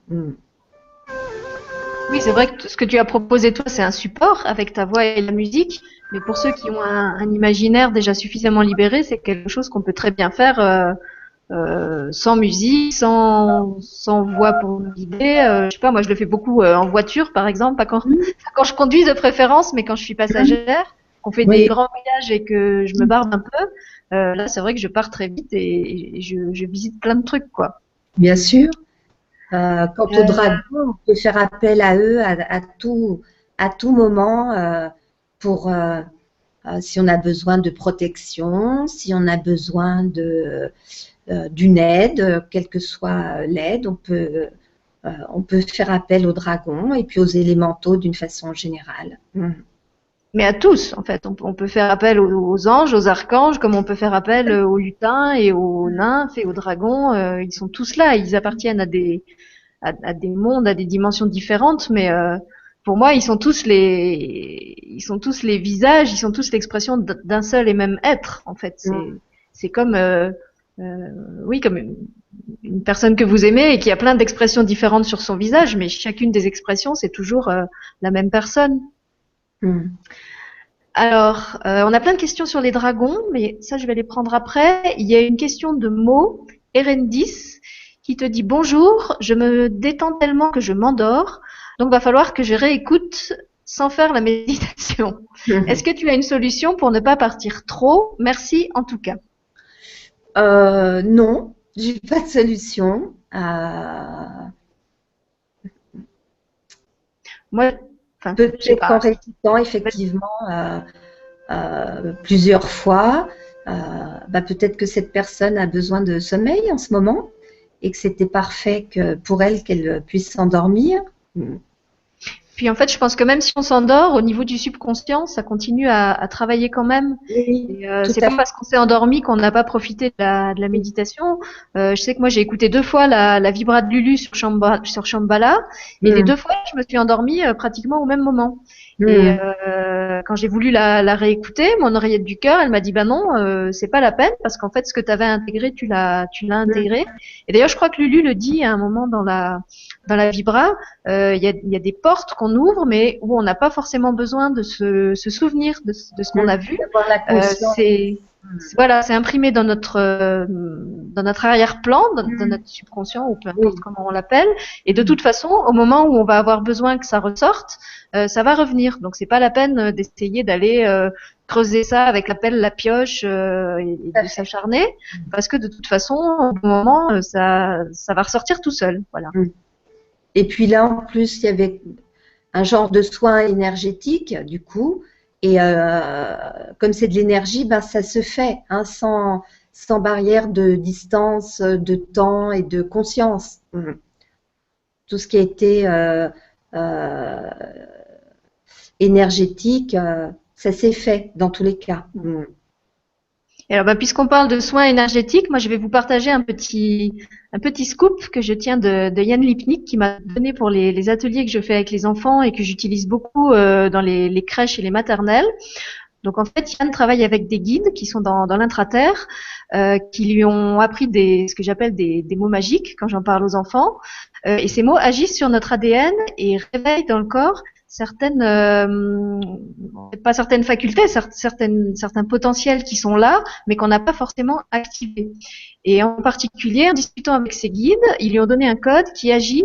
Speaker 1: Oui, c'est vrai que ce que tu as proposé toi, c'est un support avec ta voix et la musique. Mais pour ceux qui ont un imaginaire déjà suffisamment libéré, c'est quelque chose qu'on peut très bien faire sans musique, sans voix pour nous guider. Je sais pas, moi je le fais beaucoup en voiture par exemple, pas quand je conduis de préférence, mais quand je suis passagère, qu'on fait des
Speaker 2: Oui,
Speaker 1: grands voyages et que je me barre un peu, là c'est vrai que je pars très vite et je visite plein de trucs quoi.
Speaker 2: bien sûr. Quant aux
Speaker 1: Euh,
Speaker 2: dragons, on peut faire appel à eux à tout moment pour si on a besoin de protection, si on a besoin d'une aide, quelle que soit l'aide, on peut faire appel aux dragons et puis aux élémentaux d'une façon générale.
Speaker 1: mais à tous, en fait. On peut faire appel aux anges, aux archanges, comme on peut faire appel aux lutins et aux nymphes et aux dragons. Ils sont tous là. Ils appartiennent à des mondes, à des dimensions différentes, mais pour moi, ils sont tous les visages, ils sont tous l'expression d'un seul et même être. En fait, c'est comme, oui, comme une personne que vous aimez et qui a plein d'expressions différentes sur son visage, mais chacune des expressions, c'est toujours la même personne.
Speaker 2: Mm.
Speaker 1: Alors, on a plein de questions sur les dragons, mais ça, je vais les prendre après. Il y a une question de Mo, Erendis, qui te dit bonjour, je me détends tellement que je m'endors, donc va falloir que je réécoute sans faire la méditation. Est-ce que tu as une solution pour ne pas partir trop? Merci en tout cas.
Speaker 2: Non, j'ai pas de solution.
Speaker 1: Moi, enfin, je sais
Speaker 2: Peut-être qu'en
Speaker 1: pas.
Speaker 2: réécoutant effectivement plusieurs fois, peut-être que cette personne a besoin de sommeil en ce moment et que c'était parfait pour elle qu'elle puisse s'endormir.
Speaker 1: Puis en fait, je pense que même si on s'endort, au niveau du subconscient, ça continue à travailler quand même.
Speaker 2: Oui,
Speaker 1: Et
Speaker 2: tout
Speaker 1: c'est
Speaker 2: à
Speaker 1: pas
Speaker 2: fait.
Speaker 1: parce qu'on s'est endormi qu'on n'a pas profité de la méditation. Je sais que moi j'ai écouté 2 fois la vibra de Lulu sur Shambhala, et les 2 fois je me suis endormie pratiquement au même moment. Et
Speaker 2: Mm.
Speaker 1: quand j'ai voulu la réécouter, mon oreillette du cœur, elle m'a dit bah non, c'est pas la peine parce qu'en fait ce que tu avais intégré, tu l'as
Speaker 2: Mm.
Speaker 1: intégré. Et d'ailleurs je crois que Lulu le dit à un moment dans la vibra. Il y a des portes qu'on ouvre, mais où on n'a pas forcément besoin de se souvenir de ce qu'on a vu.
Speaker 2: D'avoir la conscience.
Speaker 1: Voilà, c'est imprimé dans notre arrière-plan, dans
Speaker 2: Mm.
Speaker 1: notre subconscient ou peu importe
Speaker 2: Oui.
Speaker 1: comment on l'appelle. Et de toute façon, au moment où on va avoir besoin que ça ressorte, ça va revenir. Donc c'est pas la peine d'essayer d'aller creuser ça avec la pelle, la pioche et
Speaker 2: Tout à
Speaker 1: de
Speaker 2: fait.
Speaker 1: s'acharner, parce que de toute façon, au bout d'un moment, ça va ressortir tout seul. Voilà.
Speaker 2: Mm. Et puis là, en plus, il y avait un genre de soin énergétique, du coup. Et comme c'est de l'énergie, ça se fait sans barrière de distance, de temps et de conscience. Tout ce qui a été euh, énergétique, ça s'est fait dans tous les cas.
Speaker 1: Et alors, puisqu'on parle de soins énergétiques, moi, je vais vous partager un petit scoop que je tiens de Yann Lipnik qui m'a donné pour les ateliers que je fais avec les enfants et que j'utilise beaucoup dans les crèches et les maternelles. Donc, en fait, Yann travaille avec des guides qui sont dans l'intraterre, qui lui ont appris ce que j'appelle des mots magiques quand j'en parle aux enfants. Et ces mots agissent sur notre ADN et réveillent dans le corps pas certaines facultés, certains potentiels qui sont là, mais qu'on n'a pas forcément activés. Et en particulier, en discutant avec ses guides, ils lui ont donné un code qui agit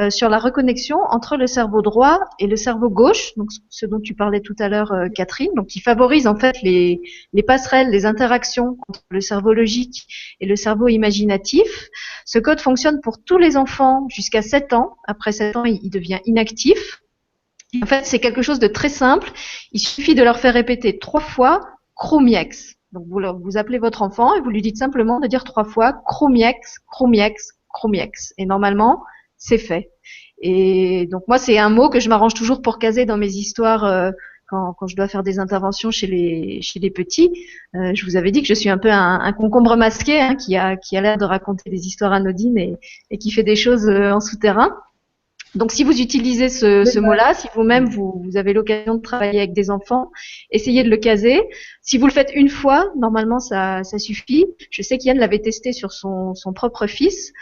Speaker 1: sur la reconnexion entre le cerveau droit et le cerveau gauche, donc ce dont tu parlais tout à l'heure, Catherine, donc qui favorise en fait les passerelles, les interactions entre le cerveau logique et le cerveau imaginatif. Ce code fonctionne pour tous les enfants jusqu'à 7 ans. Après 7 ans, il devient inactif. En fait, c'est quelque chose de très simple. Il suffit de leur faire répéter 3 fois Chromiex. Donc, vous appelez votre enfant et vous lui dites simplement de dire 3 fois Chromiex, Chromiex, Chromiex. Et normalement, c'est fait. Et donc, moi, c'est un mot que je m'arrange toujours pour caser dans mes histoires quand je dois faire des interventions chez les petits. Je vous avais dit que je suis un peu un concombre masqué qui a l'air de raconter des histoires anodines et qui fait des choses en souterrain. Donc, si vous utilisez ce mot-là, si vous-même vous avez l'occasion de travailler avec des enfants, essayez de le caser. Si vous le faites une fois, normalement ça suffit. Je sais qu'Yann l'avait testé sur son propre fils.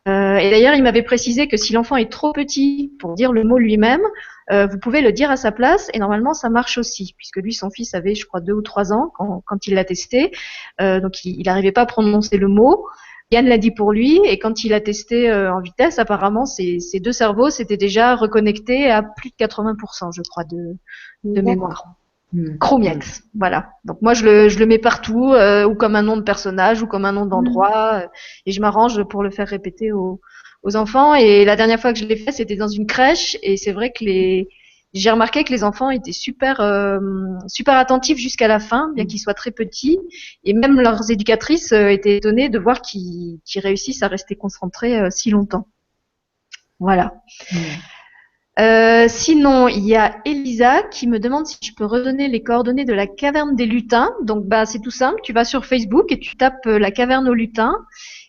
Speaker 1: Et d'ailleurs, il m'avait précisé que si l'enfant est trop petit pour dire le mot lui-même, vous pouvez le dire à sa place et normalement ça marche aussi, puisque lui, son fils avait, je crois, 2 ou 3 ans quand il l'a testé. Donc, il n'arrivait pas à prononcer le mot. Yann l'a dit pour lui, et quand il a testé en vitesse, apparemment, ses 2 cerveaux s'étaient déjà reconnectés à plus de 80%, je crois, de mémoire. Chromiax, voilà. Donc moi, je le mets partout, ou comme un nom de personnage, ou comme un nom d'endroit, et je m'arrange pour le faire répéter aux enfants. Et la dernière fois que je l'ai fait, c'était dans une crèche, et c'est vrai que j'ai remarqué que les enfants étaient super attentifs jusqu'à la fin, bien qu'ils soient très petits, et même leurs éducatrices étaient étonnées de voir qu'ils réussissent à rester concentrés si longtemps. Voilà. Sinon, il y a Elisa qui me demande si je peux redonner les coordonnées de la caverne des lutins. Donc, c'est tout simple. Tu vas sur Facebook et tu tapes la caverne aux lutins.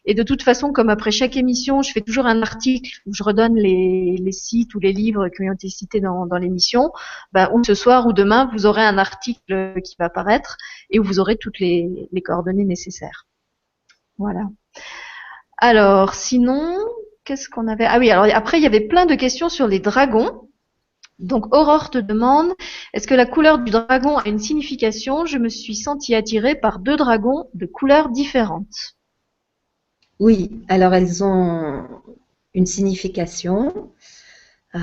Speaker 1: Et de toute façon, comme après chaque émission, je fais toujours un article où je redonne les sites ou les livres qui ont été cités dans l'émission. Ou ce soir ou demain, vous aurez un article qui va apparaître et où vous aurez toutes les coordonnées nécessaires. Voilà. Alors, sinon, qu'est-ce qu'on avait? Ah oui, alors après, il y avait plein de questions sur les dragons. Donc, Aurore te demande, est-ce que la couleur du dragon a une signification? Je me suis sentie attirée par 2 dragons de couleurs différentes.
Speaker 2: Oui, alors elles ont une signification. Euh,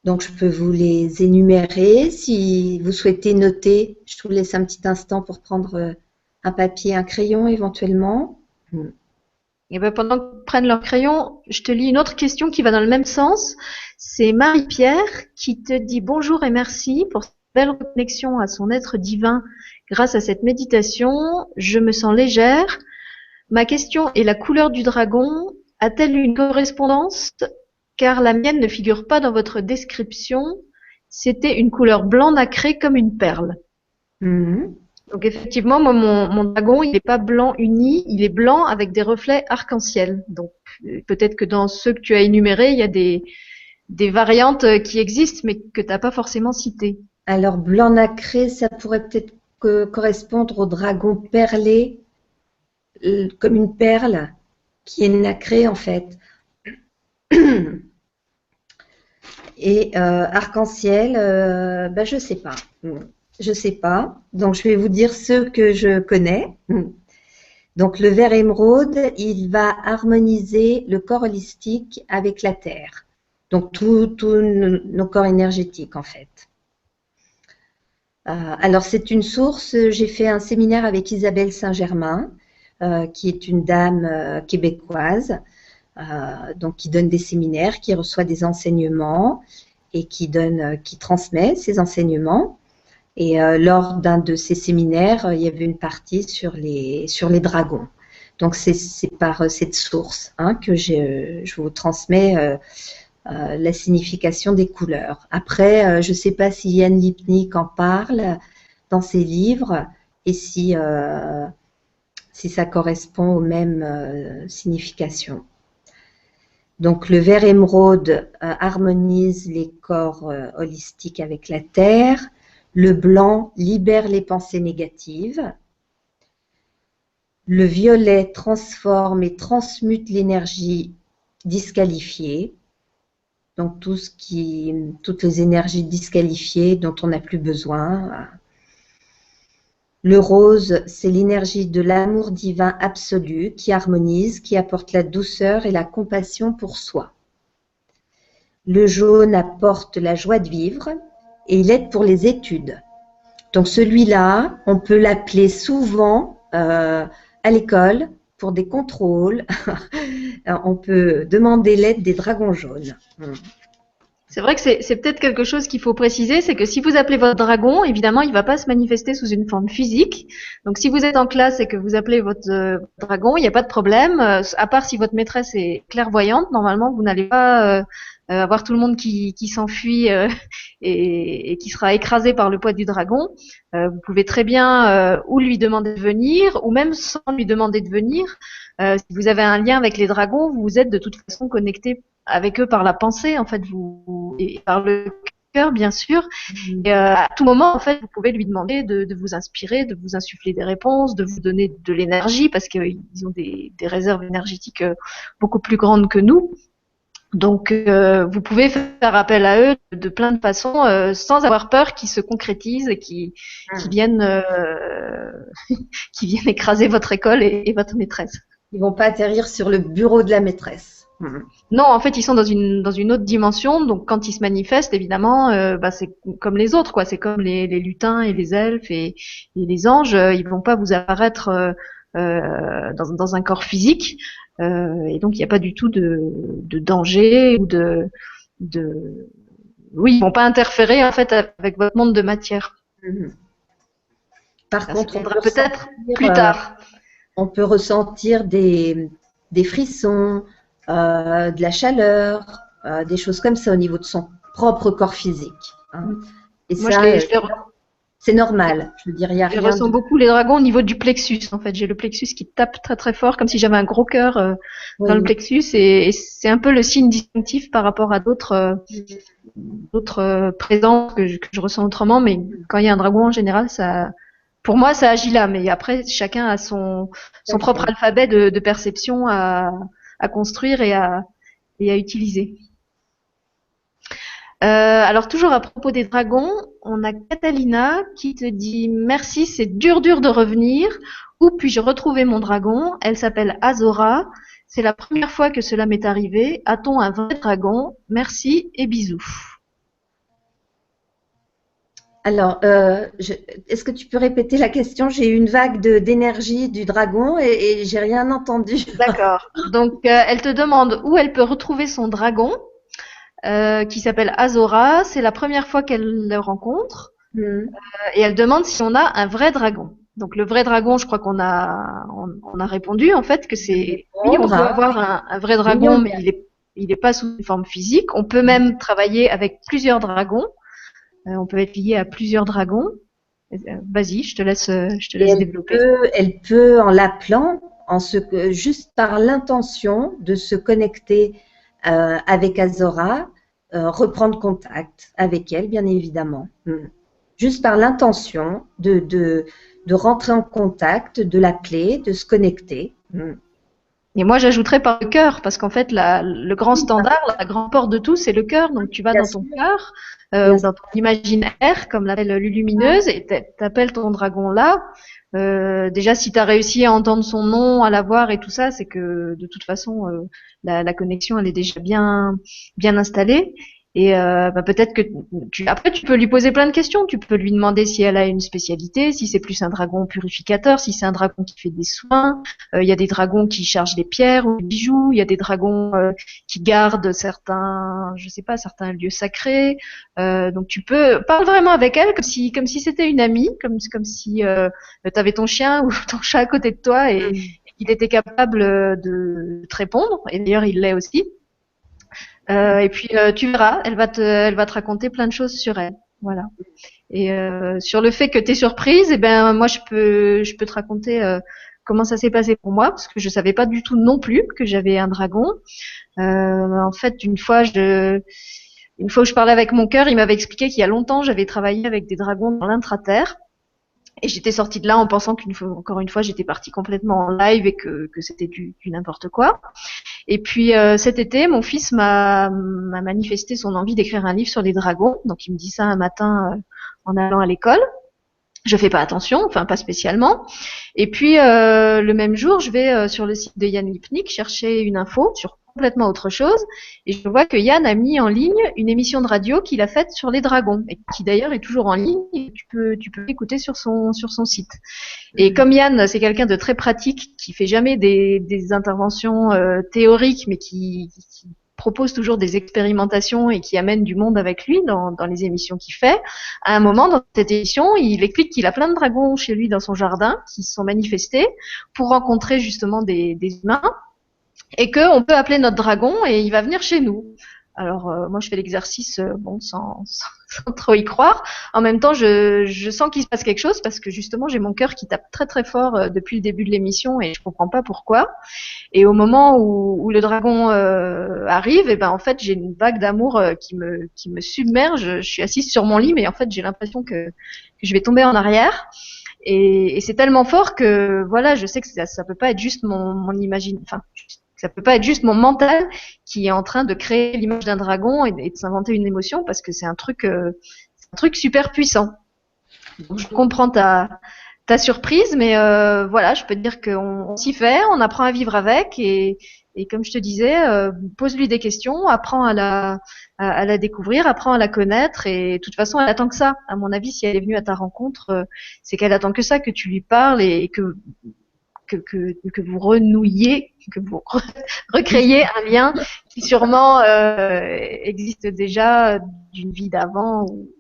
Speaker 2: donc je peux vous les énumérer. Si vous souhaitez noter, je vous laisse un petit instant pour prendre un papier, un crayon éventuellement.
Speaker 1: Et ben pendant qu'ils prennent leur crayon, je te lis une autre question qui va dans le même sens. C'est Marie-Pierre qui te dit bonjour et merci pour cette belle reconnexion à son être divin grâce à cette méditation. Je me sens légère. Ma question est la couleur du dragon a-t-elle une correspondance? Car la mienne ne figure pas dans votre description. C'était une couleur blanc nacré comme une perle.
Speaker 2: Mhm.
Speaker 1: Donc effectivement, moi, mon dragon, il n'est pas blanc uni, il est blanc avec des reflets arc-en-ciel. Donc peut-être que dans ceux que tu as énumérés, il y a des variantes qui existent, mais que tu n'as pas forcément citées.
Speaker 2: Alors blanc nacré, ça pourrait peut-être correspondre au dragon perlé, comme une perle qui est nacrée en fait. Et arc-en-ciel, ben, je sais pas. Je sais pas. Donc je vais vous dire ceux que je connais. Donc le vert émeraude, il va harmoniser le corps holistique avec la terre. Donc tous nos corps énergétiques en fait. Alors c'est une source, j'ai fait un séminaire avec Isabelle Saint-Germain, qui est une dame québécoise, donc qui donne des séminaires, qui reçoit des enseignements et qui transmet ces enseignements. Et lors d'un de ces séminaires, il y avait une partie sur les dragons. Donc c'est par cette source que je vous transmets la signification des couleurs. Après, je ne sais pas si Yann Lipnik en parle dans ses livres et si ça correspond aux mêmes significations. Donc le vert émeraude harmonise les corps holistiques avec la terre. Le blanc libère les pensées négatives. Le violet transforme et transmute l'énergie disqualifiée. Donc toutes les énergies disqualifiées dont on n'a plus besoin. Le rose, c'est l'énergie de l'amour divin absolu qui harmonise, qui apporte la douceur et la compassion pour soi. Le jaune apporte la joie de vivre et il aide pour les études. Donc celui-là, on peut l'appeler souvent à l'école pour des contrôles. On peut demander l'aide des dragons jaunes.
Speaker 1: C'est vrai que c'est peut-être quelque chose qu'il faut préciser, c'est que si vous appelez votre dragon, évidemment, il ne va pas se manifester sous une forme physique. Donc, si vous êtes en classe et que vous appelez votre dragon, il n'y a pas de problème. À part si votre maîtresse est clairvoyante, normalement, vous n'allez pas avoir tout le monde qui s'enfuit et qui sera écrasé par le poids du dragon. Vous pouvez très bien ou lui demander de venir, ou même sans lui demander de venir. Si vous avez un lien avec les dragons, vous êtes de toute façon connecté avec eux par la pensée, en fait, et par le cœur, bien sûr. Et à tout moment, en fait, vous pouvez lui demander de vous inspirer, de vous insuffler des réponses, de vous donner de l'énergie, parce qu'ils ont des réserves énergétiques beaucoup plus grandes que nous. Donc, vous pouvez faire appel à eux de plein de façons, sans avoir peur qu'ils se concrétisent et qui viennent qui viennent écraser votre école et votre maîtresse.
Speaker 2: Ils vont pas atterrir sur le bureau de la maîtresse.
Speaker 1: Non, en fait, ils sont dans une autre dimension. Donc, quand ils se manifestent, évidemment, c'est comme les autres, quoi. C'est comme les lutins et les elfes et les anges. Ils vont pas vous apparaître dans un corps physique. Et donc, il n'y a pas du tout de danger ou oui, ils vont pas interférer en fait avec votre monde de matière.
Speaker 2: Par
Speaker 1: Ça
Speaker 2: contre,
Speaker 1: viendra peut-être plus tard.
Speaker 2: On peut ressentir des frissons, de la chaleur, des choses comme ça au niveau de son propre corps physique. Et
Speaker 1: moi,
Speaker 2: ça, c'est normal. Je veux dire, il y a rien.
Speaker 1: Je ressens beaucoup les dragons au niveau du plexus. En fait, j'ai le plexus qui tape très très fort, comme si j'avais un gros cœur dans le plexus. Et c'est un peu le signe distinctif par rapport à d'autres présences que je ressens autrement. Mais quand il y a un dragon en général, pour moi, ça agit là. Mais après, chacun a son propre alphabet de perception à construire et à utiliser. Alors toujours à propos des dragons, on a Catalina qui te dit merci, c'est dur de revenir. Où puis-je retrouver mon dragon? Elle s'appelle Azora. C'est la première fois que cela m'est arrivé. A-t-on un vrai dragon? Merci et bisous.
Speaker 2: Alors, est-ce que tu peux répéter la question? J'ai eu une vague d'énergie du dragon et j'ai rien entendu.
Speaker 1: D'accord. Donc, elle te demande où elle peut retrouver son dragon, qui s'appelle Azora. C'est la première fois qu'elle le rencontre. Et elle demande si on a un vrai dragon. Donc, le vrai dragon, je crois on a répondu, en fait, que c'est, oui, on peut avoir un vrai dragon, mais il est pas sous une forme physique. On peut même travailler avec plusieurs dragons. On peut être lié à plusieurs dragons. Vas-y, je te laisse développer.
Speaker 2: Elle peut, en l'appelant, juste par l'intention de se connecter avec Azora, reprendre contact avec elle, bien évidemment. Juste par l'intention de rentrer en contact, de l'appeler, de se connecter.
Speaker 1: Et moi, j'ajouterais par le cœur, parce qu'en fait, le grand standard, la grande porte de tout, c'est le cœur. Donc, tu vas dans ton cœur, dans ton imaginaire, comme l'appelle Lulumineuse, et t'appelles ton dragon là. Déjà, si tu as réussi à entendre son nom, à la voir et tout ça, c'est que de toute façon, la connexion, elle est déjà bien installée. Et peut-être que après, tu peux lui poser plein de questions. Tu peux lui demander si elle a une spécialité, si c'est plus un dragon purificateur, si c'est un dragon qui fait des soins. Il y a des dragons qui chargent les pierres ou les bijoux. Il y a des dragons qui gardent certains lieux sacrés. Donc tu parle vraiment avec elle comme si c'était une amie, comme si tu avais ton chien ou ton chat à côté de toi et qu'il était capable de te répondre. Et d'ailleurs, il l'est aussi. Et puis tu verras, elle va te raconter plein de choses sur elle. Voilà. Et sur le fait que tu es surprise, moi je peux te raconter comment ça s'est passé pour moi, parce que je savais pas du tout non plus que j'avais un dragon. En fait, une fois où je parlais avec mon cœur, il m'avait expliqué qu'il y a longtemps, j'avais travaillé avec des dragons dans l'intraterre. Et j'étais sortie de là en pensant encore une fois, j'étais partie complètement en live et que c'était du n'importe quoi. Et puis cet été, mon fils m'a manifesté son envie d'écrire un livre sur les dragons. Donc il me dit ça un matin en allant à l'école. Je fais pas attention, enfin pas spécialement. Et puis le même jour, je vais sur le site de Yann Lipnik chercher une info sur complètement autre chose, et je vois que Yann a mis en ligne une émission de radio qu'il a faite sur les dragons, et qui d'ailleurs est toujours en ligne, et tu peux l'écouter sur son site. Et comme Yann, c'est quelqu'un de très pratique, qui fait jamais des interventions théoriques, mais qui propose toujours des expérimentations et qui amène du monde avec lui dans les émissions qu'il fait. À un moment, dans cette émission, il explique qu'il a plein de dragons chez lui dans son jardin qui se sont manifestés pour rencontrer justement des humains, et qu'on peut appeler notre dragon et il va venir chez nous. Alors moi je fais l'exercice sans trop y croire. En même temps je sens qu'il se passe quelque chose parce que justement j'ai mon cœur qui tape très très fort depuis le début de l'émission et je comprends pas pourquoi. Et au moment où le dragon arrive, et en fait j'ai une vague d'amour qui me submerge. Je suis assise sur mon lit mais en fait j'ai l'impression que je vais tomber en arrière. Et c'est tellement fort que voilà, je sais que ça peut pas être juste mon imagine, enfin ça peut pas être juste mon mental qui est en train de créer l'image d'un dragon et de s'inventer une émotion parce que c'est un truc super puissant. Donc, je comprends ta surprise, mais voilà, je peux te dire qu'on s'y fait, on apprend à vivre avec et comme je te disais, pose-lui des questions, apprends à la découvrir, apprends à la connaître et de toute façon, elle attend que ça. À mon avis, si elle est venue à ta rencontre, c'est qu'elle attend que ça, que tu lui parles et que vous renouiez, que vous recréiez un lien qui sûrement existe déjà d'une vie d'avant ou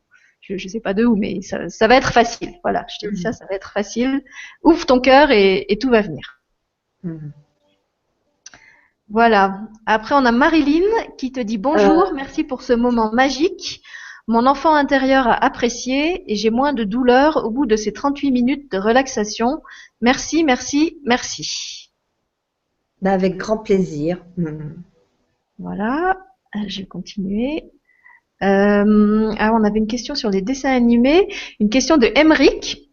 Speaker 1: je sais pas de où, mais ça va être facile. Voilà, je te dis ça va être facile. Ouvre ton cœur et tout va venir. Voilà. Après, on a Marilyn qui te dit bonjour, merci pour ce moment magique. Mon enfant intérieur a apprécié et j'ai moins de douleur au bout de ces 38 minutes de relaxation. Merci, merci, merci.
Speaker 2: Avec grand plaisir.
Speaker 1: Voilà, je vais continuer. On avait une question sur les dessins animés, une question de Emeric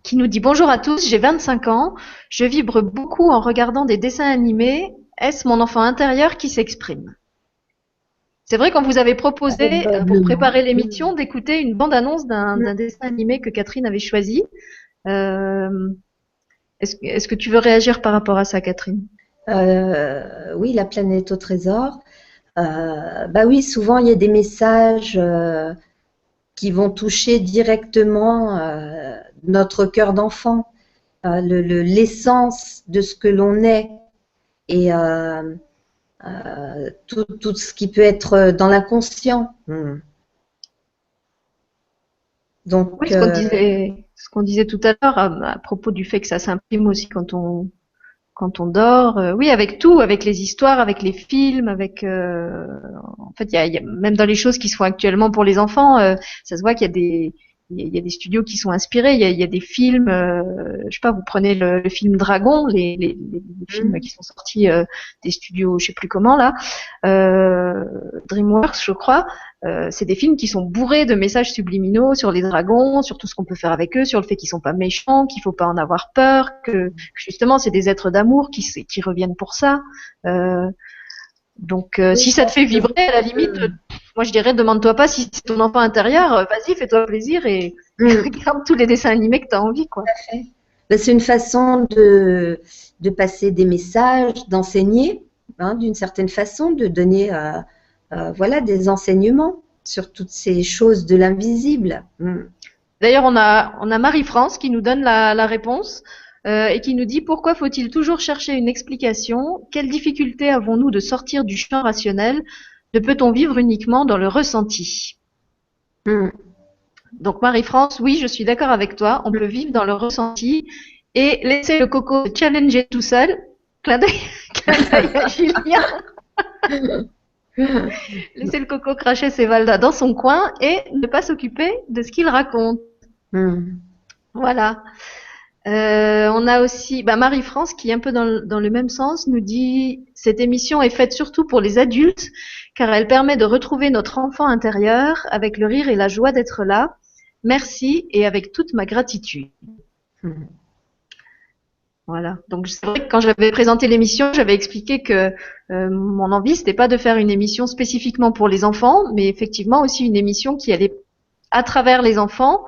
Speaker 1: qui nous dit bonjour à tous, j'ai 25 ans, je vibre beaucoup en regardant des dessins animés. Est-ce mon enfant intérieur qui s'exprime? C'est vrai qu'on vous avait proposé, pour préparer l'émission, d'écouter une bande-annonce d'un dessin animé que Catherine avait choisi. Est-ce Est-ce que tu veux réagir par rapport à ça, Catherine?
Speaker 2: Oui, la planète au trésor. Bah oui, souvent il y a des messages qui vont toucher directement notre cœur d'enfant, l'essence de ce que l'on est et tout ce qui peut être dans l'inconscient.
Speaker 1: Oui,
Speaker 2: Donc,
Speaker 1: ce qu'on disait tout à l'heure à propos du fait que ça s'imprime aussi quand on dort. Oui, avec tout, avec les histoires, avec les films, avec. En fait, il y a même dans les choses qui se font actuellement pour les enfants, ça se voit qu'il y a il y a des studios qui sont inspirés. Il y a des films. Je sais pas, vous prenez le film Dragon, les films qui sont sortis des studios, je sais plus comment là, DreamWorks, je crois. C'est des films qui sont bourrés de messages subliminaux sur les dragons, sur tout ce qu'on peut faire avec eux, sur le fait qu'ils sont pas méchants, qu'il faut pas en avoir peur, que justement c'est des êtres d'amour qui reviennent pour ça.
Speaker 2: oui,
Speaker 1: Si
Speaker 2: je
Speaker 1: ça te
Speaker 2: pense
Speaker 1: fait vibrer, à la limite, moi je dirais, demande-toi pas si c'est ton enfant intérieur, vas-y, fais-toi plaisir et regarde tous les dessins animés que tu as envie, quoi.
Speaker 2: ben, c'est une façon de passer des messages, d'enseigner, hein, d'une certaine façon, de donner voilà, des enseignements sur toutes ces choses de l'invisible.
Speaker 1: D'ailleurs, on a Marie-France qui nous donne la réponse et qui nous dit pourquoi faut-il toujours chercher une explication? Quelles difficultés avons-nous de sortir du champ rationnel? Ne peut-on vivre uniquement dans le ressenti? Donc Marie-France, oui, je suis d'accord avec toi. On peut vivre dans le ressenti et laisser le coco se challenger tout seul. Clin d'œil à Julien. Laisser le coco cracher ses valdas dans son coin et ne pas s'occuper de ce qu'il raconte. Voilà. On a aussi Marie-France qui, un peu dans le même sens, nous dit cette émission est faite surtout pour les adultes car elle permet de retrouver notre enfant intérieur avec le rire et la joie d'être là. Merci et avec toute ma gratitude. Voilà. Donc c'est vrai que quand j'avais présenté l'émission, j'avais expliqué que mon envie c'était pas de faire une émission spécifiquement pour les enfants, mais effectivement aussi une émission qui allait à travers les enfants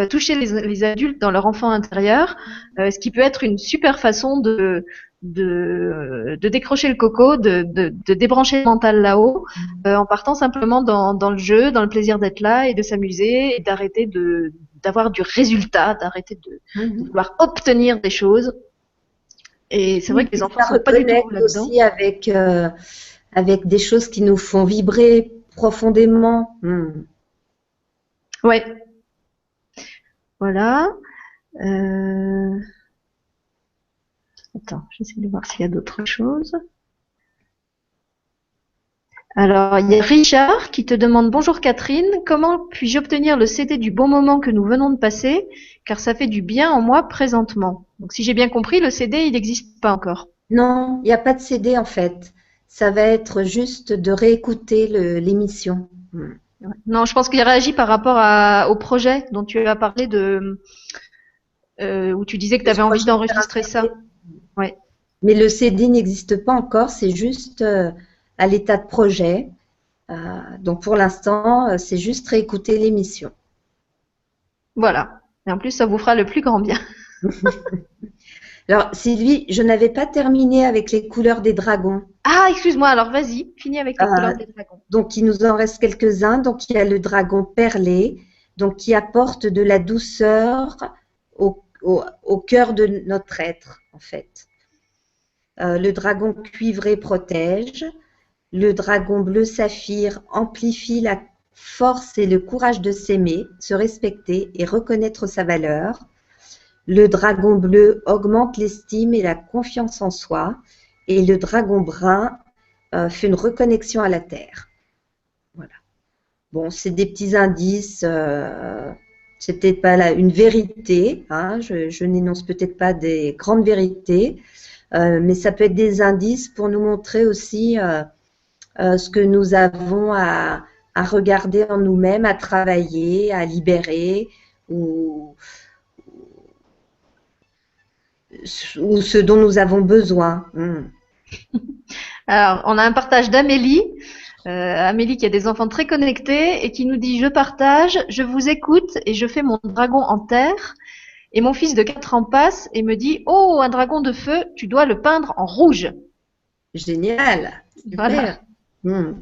Speaker 1: toucher les adultes dans leur enfant intérieur, ce qui peut être une super façon de décrocher le coco, de débrancher le mental là-haut, en partant simplement dans le jeu, dans le plaisir d'être là et de s'amuser et d'arrêter d'avoir du résultat, d'arrêter de vouloir obtenir des choses. Et c'est vrai que les enfants sont pas du tout là-dedans.
Speaker 2: Aussi avec des choses qui nous font vibrer profondément.
Speaker 1: Ouais. Voilà. Attends, j'essaie de voir s'il y a d'autres choses. Alors, il y a Richard qui te demande bonjour Catherine, comment puis-je obtenir le CD du bon moment que nous venons de passer, car ça fait du bien en moi présentement. Donc, si j'ai bien compris, le CD, il n'existe pas encore.
Speaker 2: Non, il n'y a pas de CD en fait. Ça va être juste de réécouter l'émission.
Speaker 1: Non, je pense qu'il réagit par rapport au projet dont tu as parlé où tu disais que tu avais envie d'enregistrer ça. Ouais.
Speaker 2: Mais le CD n'existe pas encore, c'est juste à l'état de projet. Donc pour l'instant, c'est juste réécouter l'émission.
Speaker 1: Voilà. Et en plus, ça vous fera le plus grand bien.
Speaker 2: Alors Sylvie, je n'avais pas terminé avec les couleurs des dragons.
Speaker 1: Ah, excuse-moi, alors vas-y, finis avec les couleurs des dragons.
Speaker 2: Donc il nous en reste quelques-uns. Donc il y a le dragon perlé, donc qui apporte de la douceur au cœur de notre être, en fait. Le dragon cuivré protège. Le dragon bleu saphir amplifie la force et le courage de s'aimer, se respecter et reconnaître sa valeur. Le dragon bleu augmente l'estime et la confiance en soi. Et le dragon brun fait une reconnexion à la terre. Voilà. Bon, c'est des petits indices. C'est peut-être pas une vérité. Hein, je n'énonce peut-être pas des grandes vérités. Mais ça peut être des indices pour nous montrer aussi ce que nous avons à regarder en nous-mêmes, à travailler, à libérer ou ce dont nous avons besoin.
Speaker 1: Alors, on a un partage d'Amélie. Amélie qui a des enfants très connectés et qui nous dit « Je partage, je vous écoute et je fais mon dragon en terre. Et mon fils de 4 ans passe et me dit, oh, un dragon de feu, tu dois le peindre en rouge.
Speaker 2: Génial.
Speaker 1: Voilà.
Speaker 2: Super. Hmm.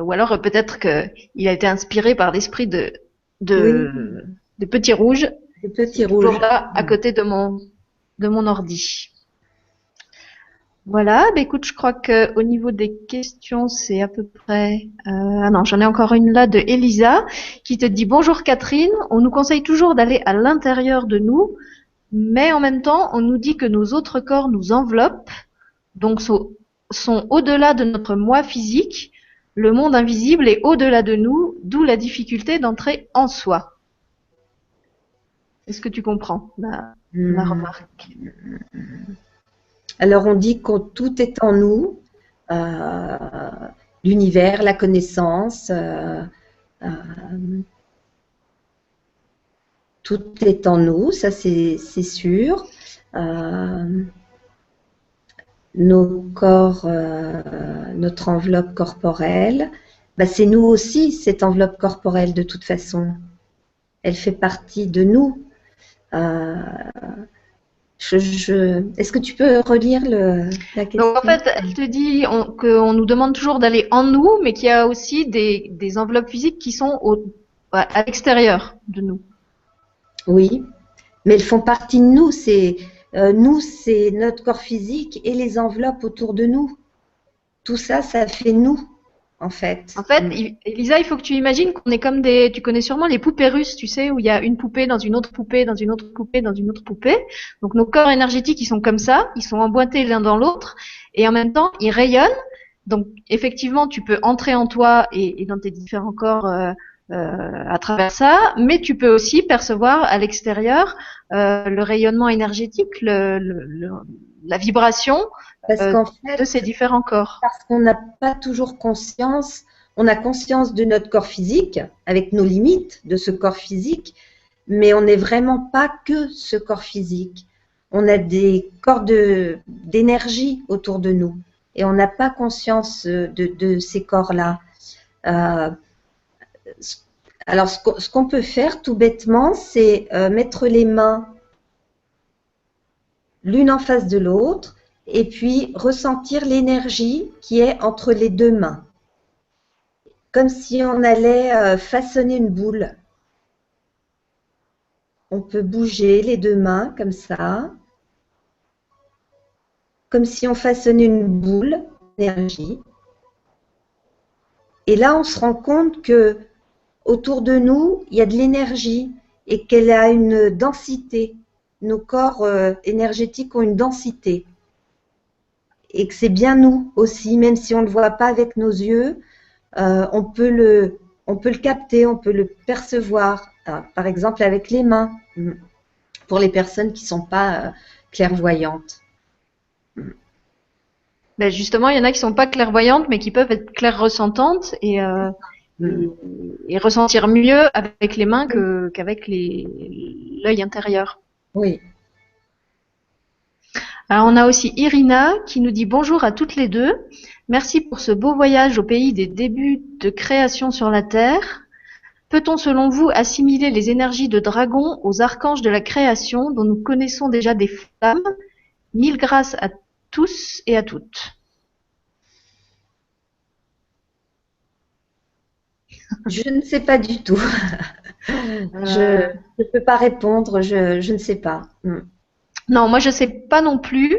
Speaker 1: Ou alors peut-être qu'il a été inspiré par l'esprit
Speaker 2: Oui,
Speaker 1: de Petit Rouge,
Speaker 2: le
Speaker 1: qui
Speaker 2: petit
Speaker 1: est toujours
Speaker 2: rouge.
Speaker 1: là à
Speaker 2: Hmm.
Speaker 1: côté de mon ordi. Voilà, bah écoute, je crois que au niveau des questions, c'est à peu près. Ah non, j'en ai encore une là de Elisa qui te dit bonjour Catherine. On nous conseille toujours d'aller à l'intérieur de nous, mais en même temps, on nous dit que nos autres corps nous enveloppent, donc sont au-delà de notre moi physique. Le monde invisible est au-delà de nous, d'où la difficulté d'entrer en soi. Est-ce que tu comprends la
Speaker 2: Hmm.
Speaker 1: remarque?
Speaker 2: Alors, on dit que tout est en nous, euh, l'univers, la connaissance, euh, tout est en nous, ça c'est sûr. Euh, nos corps, notre enveloppe corporelle, bah, c'est nous aussi, cette enveloppe corporelle de toute façon. Elle fait partie de nous. Euh, Est-ce que tu peux relire la
Speaker 1: Donc en
Speaker 2: question?
Speaker 1: fait, elle te dit qu'on nous demande toujours d'aller en nous, mais qu'il y a aussi des enveloppes physiques qui sont à l'extérieur de nous.
Speaker 2: Oui, mais elles font partie de nous. Nous, c'est notre corps physique et les enveloppes autour de nous. Tout ça, ça fait nous, en fait.
Speaker 1: En fait, Elisa, il faut que tu imagines qu'on est comme tu connais sûrement les poupées russes, tu sais, où il y a une poupée dans une autre poupée, dans une autre poupée, dans une autre poupée. Donc nos corps énergétiques, ils sont comme ça, ils sont emboîtés l'un dans l'autre, et en même temps, ils rayonnent. Donc effectivement, tu peux entrer en toi et dans tes différents corps à travers ça, mais tu peux aussi percevoir à l'extérieur le rayonnement énergétique, la vibration
Speaker 2: Parce
Speaker 1: euh,
Speaker 2: qu'en
Speaker 1: de
Speaker 2: fait,
Speaker 1: ces différents corps.
Speaker 2: parce qu'on n'a pas toujours conscience, on a conscience de notre corps physique, avec nos limites de ce corps physique, mais on n'est vraiment pas que ce corps physique. On a des corps d'énergie autour de nous et on n'a pas conscience de ces corps-là. Euh, alors, ce qu'on peut faire tout bêtement, c'est mettre les mains l'une en face de l'autre et puis ressentir l'énergie qui est entre les deux mains, comme si on allait façonner une boule. On peut bouger les deux mains comme ça, comme si on façonnait une boule d'énergie. Et là, on se rend compte que autour de nous, il y a de l'énergie et qu'elle a une densité. Nos corps énergétiques ont une densité. Et que c'est bien nous aussi, même si on ne le voit pas avec nos yeux, on peut le capter, on peut le percevoir, par exemple avec les mains, pour les personnes qui ne sont pas clairvoyantes.
Speaker 1: Ben justement, il y en a qui sont pas clairvoyantes, mais qui peuvent être clairressentantes
Speaker 2: Mm.
Speaker 1: et ressentir mieux avec les mains qu'avec l'œil intérieur.
Speaker 2: Oui.
Speaker 1: Alors, on a aussi Irina qui nous dit bonjour à toutes les deux. Merci pour ce beau voyage au pays des débuts de création sur la Terre. Peut-on, selon vous, assimiler les énergies de dragon aux archanges de la création dont nous connaissons déjà des flammes? Mille grâces à tous et à toutes.
Speaker 2: Je ne sais pas du tout. Je ne peux pas répondre, je ne sais pas.
Speaker 1: Non, moi je sais pas non plus.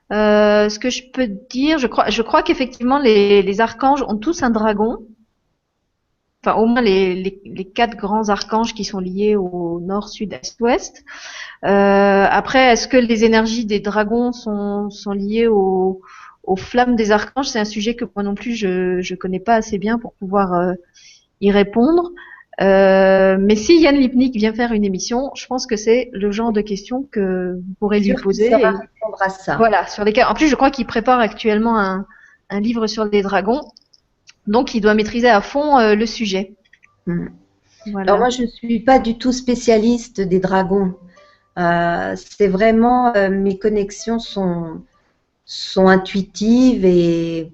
Speaker 1: Ce que je peux te dire, je crois qu'effectivement les archanges ont tous un dragon. Enfin, au moins les quatre grands archanges qui sont liés au nord, sud, est, ouest. Après, est-ce que les énergies des dragons sont liées aux flammes des archanges? C'est un sujet que moi non plus je connais pas assez bien pour pouvoir y répondre. Mais si Yann Lipnik vient faire une émission, je pense que c'est le genre de questions que vous pourrez lui
Speaker 2: Sûr qu'il
Speaker 1: poser.
Speaker 2: saura
Speaker 1: Et
Speaker 2: répondre à ça.
Speaker 1: voilà, sur lesquels. En plus, je crois qu'il prépare actuellement un livre sur les dragons, donc il doit maîtriser à fond le sujet.
Speaker 2: Mm. Alors
Speaker 1: Voilà.
Speaker 2: moi, je ne suis pas du tout spécialiste des dragons. C'est vraiment, mes connexions sont intuitives et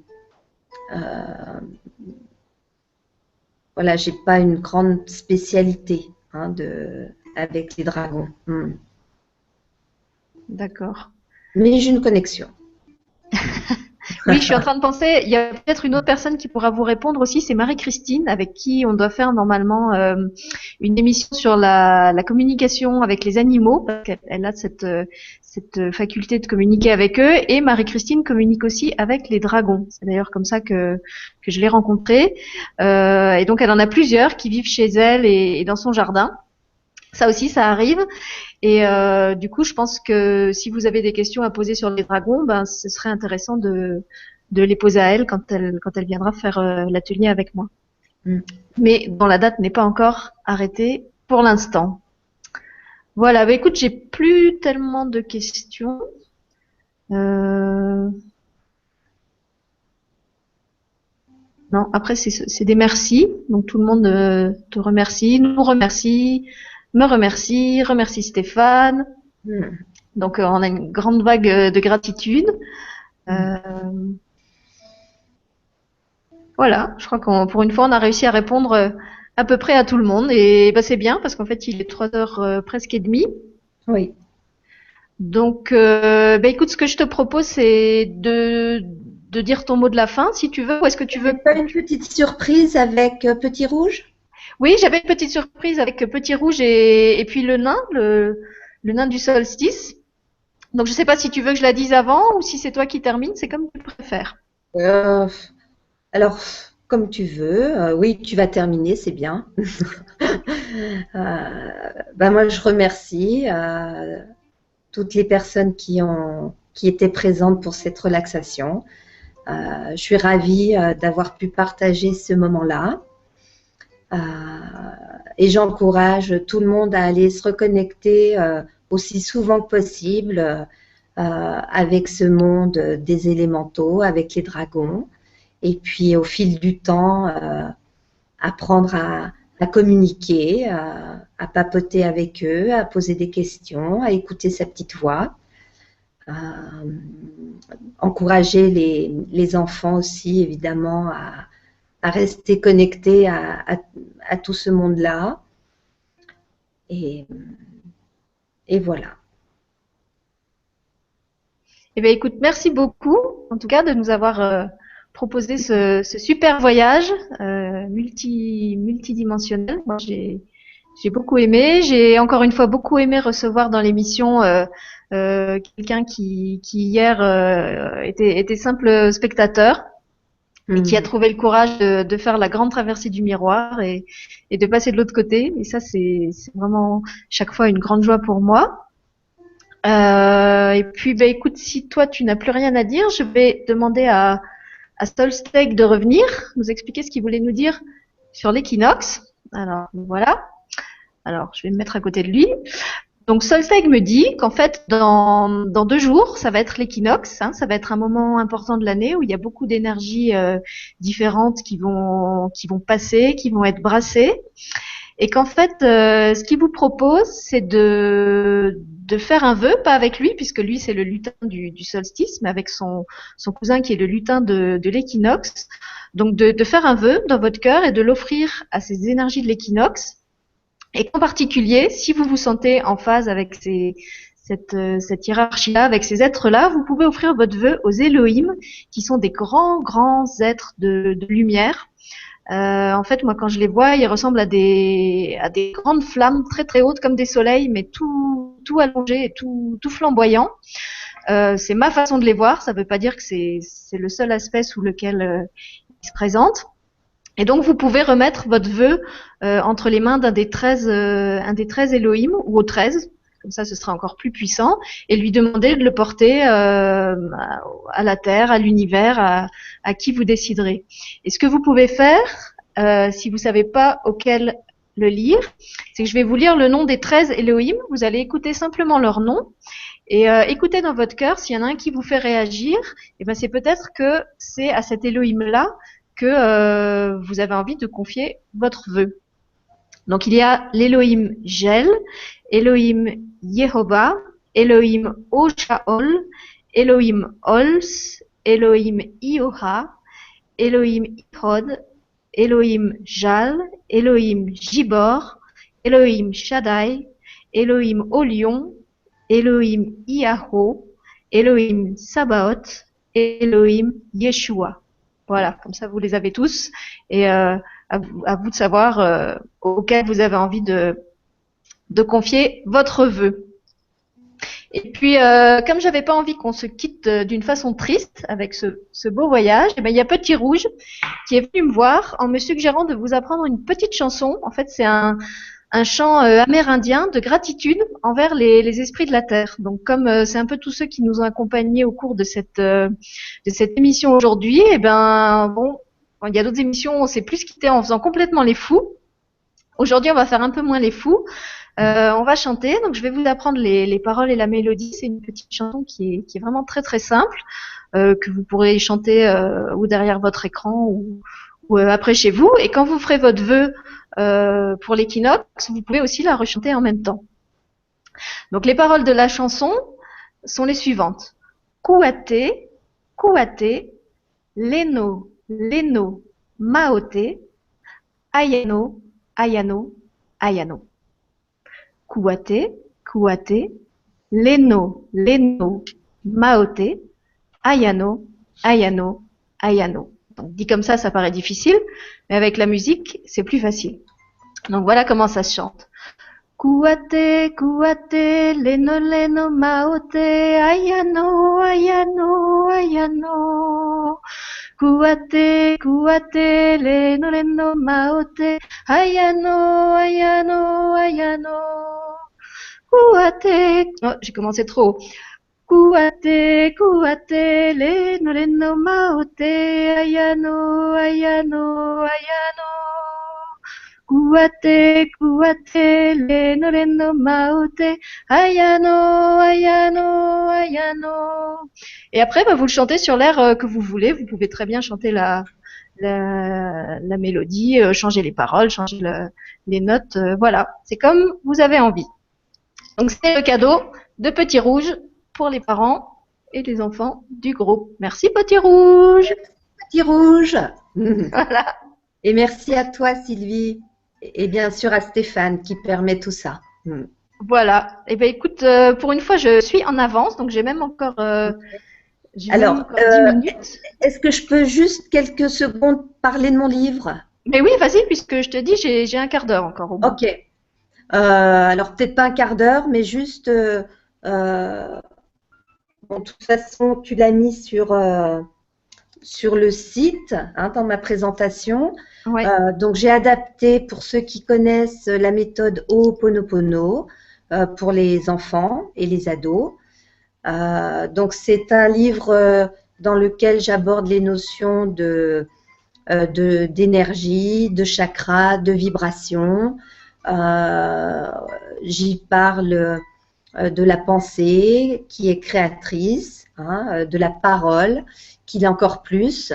Speaker 2: voilà, j'ai pas une grande spécialité hein, avec les dragons.
Speaker 1: D'accord.
Speaker 2: Mais j'ai une connexion.
Speaker 1: Oui, je suis en train de penser, il y a peut-être une autre personne qui pourra vous répondre aussi, c'est Marie-Christine, avec qui on doit faire normalement une émission sur la communication avec les animaux, parce qu'elle a cette faculté de communiquer avec eux, et Marie-Christine communique aussi avec les dragons. C'est d'ailleurs comme ça que je l'ai rencontrée. Et donc elle en a plusieurs qui vivent chez elle et dans son jardin. Ça aussi, ça arrive. Et du coup, je pense que si vous avez des questions à poser sur les dragons, ben, ce serait intéressant de les poser à elle quand elle viendra faire l'atelier avec moi. Mais dont la date n'est pas encore arrêtée pour l'instant. Voilà, bah, écoute, j'ai plus tellement de questions. Non, après c'est des merci. Donc tout le monde te remercie, nous remercie, me remercie Stéphane. Donc on a une grande vague de gratitude. Voilà, je crois qu'on pour une fois on a réussi à répondre à peu près à tout le monde et bah, c'est bien parce qu'en fait il est 3h presque et demie.
Speaker 2: Oui.
Speaker 1: Donc bah, écoute, ce que je te propose c'est de dire ton mot de la fin si tu veux, ou est-ce que tu veux
Speaker 2: pas une petite surprise avec Petit Rouge?
Speaker 1: Oui, j'avais une petite surprise avec Petit Rouge et puis le nain, le nain du solstice. Donc je sais pas si tu veux que je la dise avant ou si c'est toi qui termine, c'est comme tu préfères.
Speaker 2: Alors, comme tu veux. Oui, tu vas terminer, c'est bien. Moi, je remercie toutes les personnes qui étaient présentes pour cette relaxation. Je suis ravie d'avoir pu partager ce moment-là. Et j'encourage tout le monde à aller se reconnecter aussi souvent que possible avec ce monde des élémentaux, avec les dragons. Et puis, au fil du temps, apprendre à communiquer, à papoter avec eux, à poser des questions, à écouter sa petite voix. Encourager les enfants aussi, évidemment, à rester connectés à tout ce monde-là. Et voilà.
Speaker 1: Eh bien, écoute, merci beaucoup, en tout cas, de nous avoir proposé ce super voyage multidimensionnel. Moi, j'ai beaucoup aimé. J'ai encore une fois beaucoup aimé recevoir dans l'émission quelqu'un qui hier était simple spectateur et qui a trouvé le courage de faire la grande traversée du miroir et de passer de l'autre côté. Et ça, c'est vraiment chaque fois une grande joie pour moi. Et puis, bah, écoute, si toi tu n'as plus rien à dire, je vais demander à Solsteg de revenir, nous expliquer ce qu'il voulait nous dire sur l'équinoxe. Alors, voilà. Alors, je vais me mettre à côté de lui. Donc, Solsteg me dit qu'en fait, dans 2 jours, ça va être l'équinoxe. Hein, ça va être un moment important de l'année où il y a beaucoup d'énergies différentes qui vont passer, qui vont être brassées. Et qu'en fait, ce qu'il vous propose, c'est de faire un vœu, pas avec lui, puisque lui, c'est le lutin du solstice, mais avec son cousin qui est le lutin de l'équinoxe. Donc, de faire un vœu dans votre cœur et de l'offrir à ces énergies de l'équinoxe. Et qu'en particulier, si vous vous sentez en phase avec cette hiérarchie-là, avec ces êtres-là, vous pouvez offrir votre vœu aux Elohim, qui sont des grands êtres de lumière. En fait, moi, quand je les vois, ils ressemblent à des grandes flammes très hautes comme des soleils, mais tout allongé et tout flamboyant. C'est ma façon de les voir. Ça ne veut pas dire que c'est le seul aspect sous lequel ils se présentent. Et donc, vous pouvez remettre votre vœu entre les mains d'un des 13 Elohim ou aux 13. Comme ça, ce sera encore plus puissant. Et lui demander de le porter à la Terre, à l'univers, à qui vous déciderez. Et ce que vous pouvez faire, si vous savez pas auquel le lire, c'est que je vais vous lire le nom des 13 Elohim. Vous allez écouter simplement leur nom. Et écoutez dans votre cœur, s'il y en a un qui vous fait réagir, eh ben c'est peut-être que c'est à cet Elohim-là que vous avez envie de confier votre vœu. Donc il y a l'Elohim Gel, Elohim Yehovah, Elohim Oshaol, Elohim Ols, Elohim Ioha, Elohim Ihod, Elohim Jal, Elohim Jibor, Elohim Shaddai, Elohim Olion, Elohim Iaho, Elohim Sabaoth, Elohim Yeshua. Voilà, comme ça vous les avez tous et à vous de savoir auquel vous avez envie de confier votre vœu. Et puis, comme j'avais pas envie qu'on se quitte d'une façon triste avec ce beau voyage, eh ben, il y a Petit Rouge qui est venu me voir en me suggérant de vous apprendre une petite chanson. En fait, c'est un chant amérindien de gratitude envers les esprits de la terre. Donc, comme c'est un peu tous ceux qui nous ont accompagnés au cours de cette émission aujourd'hui, eh ben bon, il y a d'autres émissions, on s'est plus quitté en faisant complètement les fous. Aujourd'hui, on va faire un peu moins les fous. On va chanter, donc je vais vous apprendre les paroles et la mélodie. C'est une petite chanson qui est vraiment très très simple, que vous pourrez chanter ou derrière votre écran ou après chez vous. Et quand vous ferez votre vœu pour l'équinoxe, vous pouvez aussi la rechanter en même temps. Donc les paroles de la chanson sont les suivantes. Kouate, Kouate, Leno, Leno, Maote, Ayano, Ayano, Ayano. Kouate, Kouate, Leno, Leno, Maote, Ayano, Ayano, Ayano. Donc, dit comme ça paraît difficile, mais avec la musique, c'est plus facile. Donc voilà comment ça se chante. Kouate, Kouate, Leno, Leno, Maote, Ayano, Ayano, Ayano. Kouate, Kouate, Leno, Leno, Maote, Ayano, Ayano, Ayano. Kouate, oh, j'ai commencé trop haut. Kouate, Kouate, Leno, Leno, Maote, Ayano, Ayano, Ayano. Kouate, Kouate, Leno, Leno, Maote, Ayano, Ayano, Ayano. Et après, bah, vous le chantez sur l'air que vous voulez. Vous pouvez très bien chanter la mélodie, changer les paroles, changer les notes. Voilà, c'est comme vous avez envie. Donc c'est le cadeau de Petit Rouge pour les parents et les enfants du groupe. Merci Petit Rouge.
Speaker 2: Petit Rouge.
Speaker 1: Voilà.
Speaker 2: Et merci à toi Sylvie et bien sûr à Stéphane qui permet tout ça.
Speaker 1: Voilà. Et ben écoute, pour une fois je suis en avance, donc j'ai même encore.
Speaker 2: Alors,
Speaker 1: 10 minutes.
Speaker 2: Est-ce que je peux juste quelques secondes parler de mon livre?
Speaker 1: Mais oui, vas-y, puisque je te dis, j'ai un quart d'heure encore au bout.
Speaker 2: Ok. Alors, peut-être pas un quart d'heure, mais juste, bon, de toute façon, tu l'as mis sur le site, hein, dans ma présentation.
Speaker 1: Ouais.
Speaker 2: Donc, j'ai adapté, pour ceux qui connaissent la méthode Ho'oponopono, pour les enfants et les ados. Donc, c'est un livre dans lequel j'aborde les notions d'énergie, de chakra, de vibration. J'y parle de la pensée qui est créatrice, hein, de la parole qui l'est encore plus.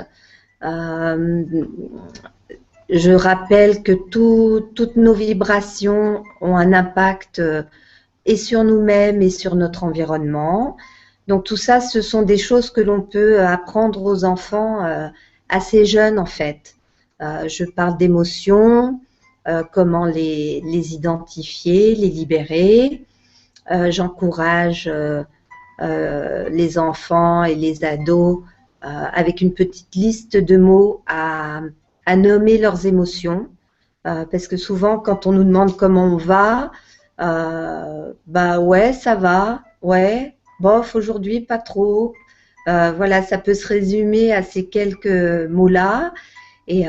Speaker 2: Je rappelle que toutes nos vibrations ont un impact et sur nous-mêmes et sur notre environnement. Donc tout ça, ce sont des choses que l'on peut apprendre aux enfants assez jeunes en fait. Je parle d'émotions, comment les identifier, les libérer. J'encourage les enfants et les ados avec une petite liste de mots à nommer leurs émotions. Parce que souvent, quand on nous demande comment on va, bah ouais, ça va, ouais, bof, aujourd'hui, pas trop. Voilà, ça peut se résumer à ces quelques mots-là. Et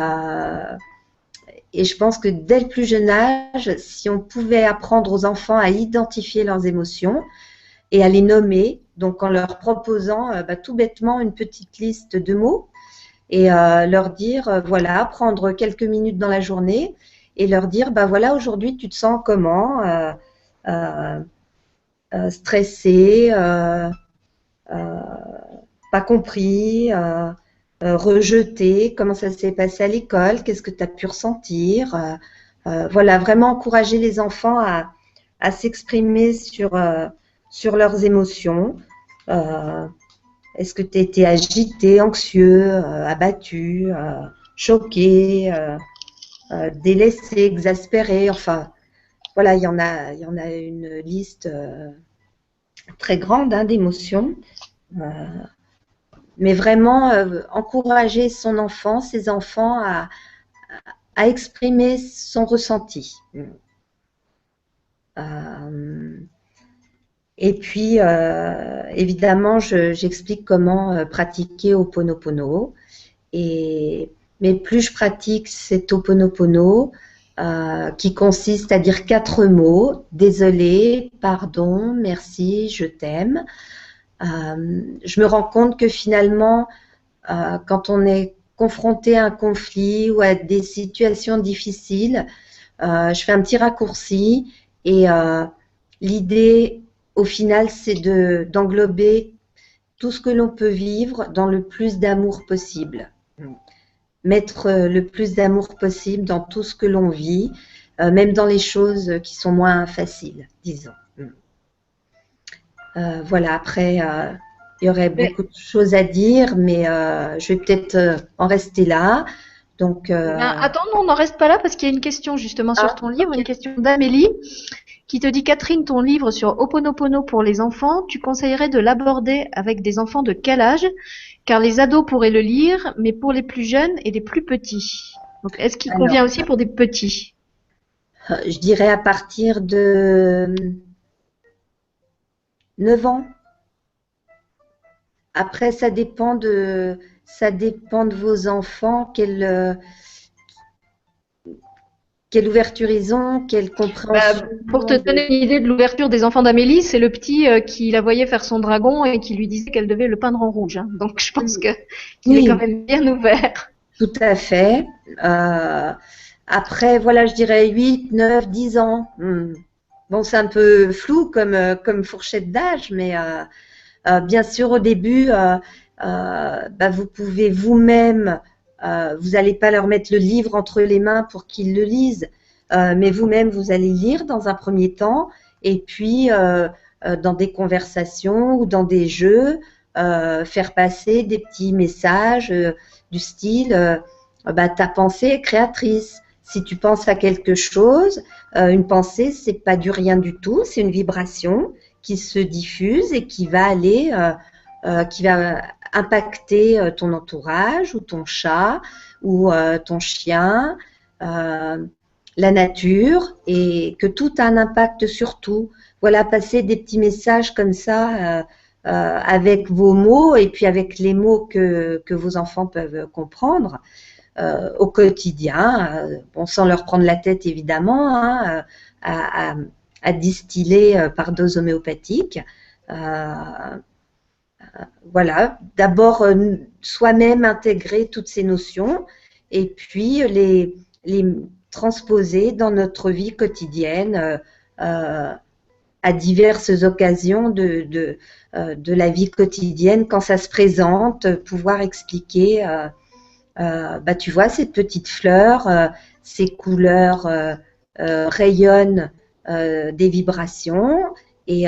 Speaker 2: je pense que dès le plus jeune âge, si on pouvait apprendre aux enfants à identifier leurs émotions et à les nommer, donc en leur proposant tout bêtement une petite liste de mots et leur dire, voilà, prendre quelques minutes dans la journée et leur dire, bah voilà, aujourd'hui, tu te sens comment, stressé, pas compris, rejeté, comment ça s'est passé à l'école, qu'est-ce que tu as pu ressentir. Voilà, vraiment encourager les enfants à s'exprimer sur leurs émotions. Est-ce que tu as été agité, anxieux, abattu, choqué, délaissé, exaspéré, enfin, voilà, il y en a une liste très grande hein, d'émotions. Euh, mais vraiment encourager son enfant, ses enfants à exprimer son ressenti. Et puis, évidemment, j'explique comment pratiquer Ho'oponopono. Mais plus je pratique cet Ho'oponopono, qui consiste à dire 4 mots, désolé, pardon, merci, je t'aime. Je me rends compte que finalement, quand on est confronté à un conflit ou à des situations difficiles, je fais un petit raccourci et l'idée, au final, c'est d'englober tout ce que l'on peut vivre dans le plus d'amour possible. Mettre le plus d'amour possible dans tout ce que l'on vit, même dans les choses qui sont moins faciles, disons. Voilà, après, il y aurait beaucoup de choses à dire, mais je vais peut-être en rester là. Donc,
Speaker 1: Attends, non, on n'en reste pas là parce qu'il y a une question justement sur ton livre, une question d'Amélie qui te dit Catherine, ton livre sur Ho'oponopono pour les enfants, tu conseillerais de l'aborder avec des enfants de quel âge? Car les ados pourraient le lire, mais pour les plus jeunes et les plus petits. Donc, est-ce qu'il convient aussi pour des petits?
Speaker 2: Je dirais à partir de 9 ans. Après, ça dépend de vos enfants, quelle ouverture ils ont, quelle compréhension.
Speaker 1: Pour te donner une idée de l'ouverture des enfants d'Amélie, c'est le petit qui la voyait faire son dragon et qui lui disait qu'elle devait le peindre en rouge. Hein. Donc je pense qu'il est quand même bien ouvert.
Speaker 2: Tout à fait. Après, voilà, je dirais 8, 9, 10 ans. Bon, c'est un peu flou comme fourchette d'âge, mais bien sûr, au début, vous pouvez vous-même, vous n'allez pas leur mettre le livre entre les mains pour qu'ils le lisent, mais vous-même, vous allez lire dans un premier temps, et puis dans des conversations ou dans des jeux, faire passer des petits messages du style ta pensée est créatrice. Si tu penses à quelque chose, une pensée, c'est pas du rien du tout, c'est une vibration qui se diffuse et qui va aller, qui va impacter ton entourage ou ton chat ou ton chien, la nature, et que tout a un impact sur tout. Voilà, passer des petits messages comme ça avec vos mots et puis avec les mots que vos enfants peuvent comprendre au quotidien, bon, sans leur prendre la tête évidemment, hein, à distiller par dose homéopathique. Voilà, d'abord soi-même intégrer toutes ces notions et puis les transposer dans notre vie quotidienne à diverses occasions de la vie quotidienne quand ça se présente, pouvoir expliquer tu vois, cette petite fleur, ces couleurs rayonnent des vibrations et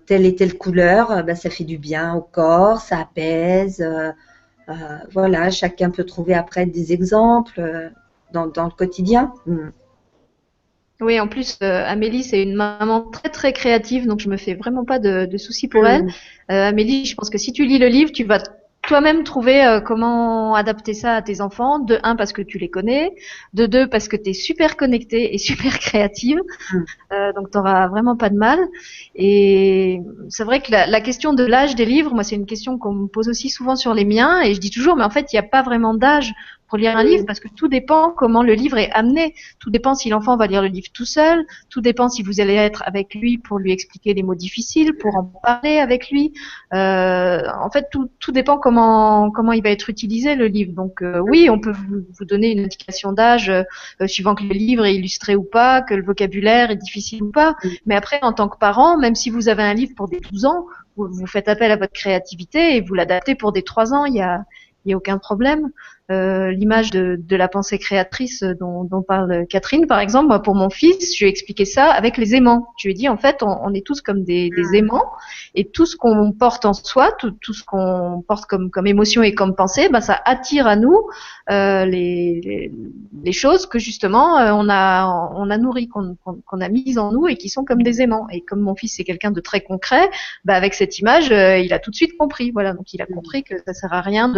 Speaker 2: telle et telle couleur, ça fait du bien au corps, ça apaise. Voilà, chacun peut trouver après des exemples dans le quotidien.
Speaker 1: Oui, en plus, Amélie, c'est une maman très très créative, donc je me fais vraiment pas de soucis pour elle. Amélie, je pense que si tu lis le livre, tu vas toi-même trouver comment adapter ça à tes enfants. De un, parce que tu les connais. De deux, parce que tu es super connectée et super créative. Donc tu n'auras vraiment pas de mal. Et c'est vrai que la question de l'âge des livres, moi, c'est une question qu'on me pose aussi souvent sur les miens. Et je dis toujours, mais en fait, il n'y a pas vraiment d'âge pour lire un livre parce que tout dépend comment le livre est amené. Tout dépend si l'enfant va lire le livre tout seul. Tout dépend si vous allez être avec lui pour lui expliquer les mots difficiles, pour en parler avec lui. En fait, tout dépend comment il va être utilisé le livre. Donc oui, on peut vous donner une indication d'âge suivant que le livre est illustré ou pas, que le vocabulaire est difficile ou pas. Mais après, en tant que parent, même si vous avez un livre pour des 12 ans, vous faites appel à votre créativité et vous l'adaptez pour des 3 ans. Il il y a aucun problème. L'image de la pensée créatrice dont parle Catherine, par exemple, moi, pour mon fils, je lui ai expliqué ça avec les aimants. Je lui ai dit, en fait, on est tous comme des aimants, et tout ce qu'on porte en soi, tout ce qu'on porte comme émotion et comme pensée, ben, ça attire à nous les choses que justement on a nourries, qu'on a mises en nous et qui sont comme des aimants. Et comme mon fils c'est quelqu'un de très concret, ben, avec cette image, il a tout de suite compris. Voilà, donc il a compris que ça sert à rien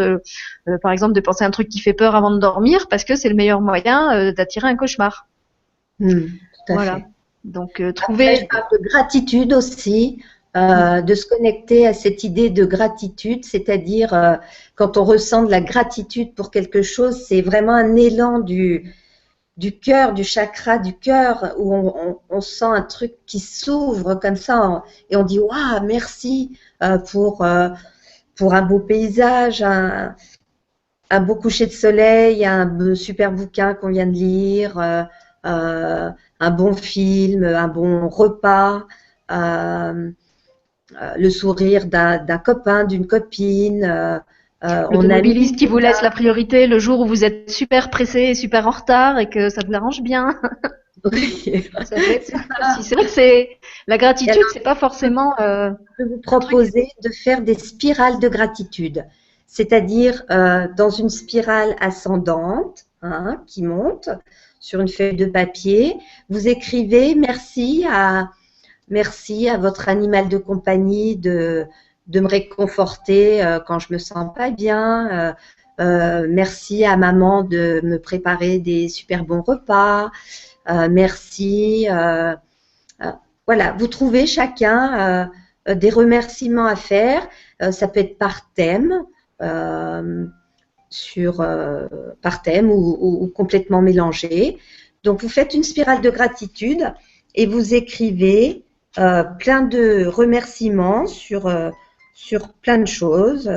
Speaker 1: par exemple, de penser à un truc qui fait peur avant de dormir, parce que c'est le meilleur moyen d'attirer un cauchemar.
Speaker 2: Tout à
Speaker 1: Voilà.
Speaker 2: fait.
Speaker 1: Donc
Speaker 2: Après, je parle de gratitude aussi, de se connecter à cette idée de gratitude, c'est-à-dire quand on ressent de la gratitude pour quelque chose, c'est vraiment un élan du cœur, du chakra du cœur, où on sent un truc qui s'ouvre comme ça, et on dit waouh, merci pour un beau paysage, un beau coucher de soleil, un super bouquin qu'on vient de lire, un bon film, un bon repas, le sourire d'un copain, d'une copine.
Speaker 1: L'automobiliste qui vous laisse la priorité le jour où vous êtes super pressé et super en retard et que ça vous arrange bien.
Speaker 2: Oui.
Speaker 1: Ça peut être ça aussi. C'est vrai que la gratitude, c'est pas forcément.
Speaker 2: Je peux vous proposer de faire des spirales de gratitude, c'est-à-dire dans une spirale ascendante, hein, qui monte sur une feuille de papier, vous écrivez merci à votre animal de compagnie de me réconforter quand je me sens pas bien. Merci à maman de me préparer des super bons repas. Merci. Voilà, vous trouvez chacun des remerciements à faire. Ça peut être par thème, par thème ou complètement mélangé. Donc, vous faites une spirale de gratitude et vous écrivez plein de remerciements sur plein de choses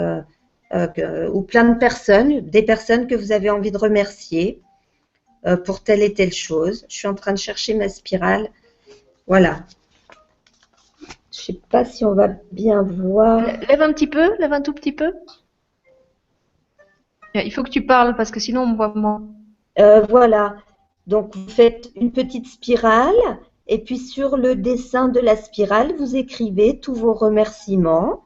Speaker 2: ou plein de personnes, des personnes que vous avez envie de remercier pour telle et telle chose. Je suis en train de chercher ma spirale. Voilà. Je ne sais pas si on va bien voir.
Speaker 1: Lève un petit peu, lève un tout petit peu. Il faut que tu parles parce que sinon on voit moins.
Speaker 2: Voilà. Donc, vous faites une petite spirale et puis sur le dessin de la spirale, vous écrivez tous vos remerciements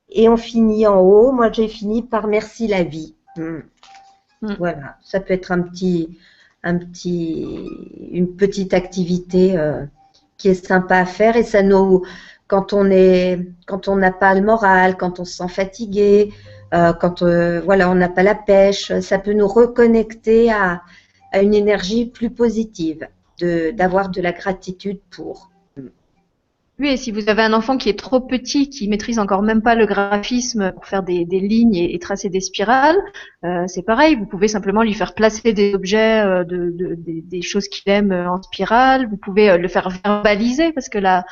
Speaker 2: et on finit en haut. Moi, j'ai fini par merci la vie. Voilà. Ça peut être une petite activité qui est sympa à faire et ça nous, quand on n'a pas le moral, quand on se sent fatigué, quand voilà, on n'a pas la pêche, ça peut nous reconnecter à une énergie plus positive, d'avoir de la gratitude pour.
Speaker 1: Oui, et si vous avez un enfant qui est trop petit, qui maîtrise encore même pas le graphisme pour faire des lignes et tracer des spirales, c'est pareil. Vous pouvez simplement lui faire placer des objets, des choses qu'il aime en spirale. Vous pouvez le faire verbaliser parce que la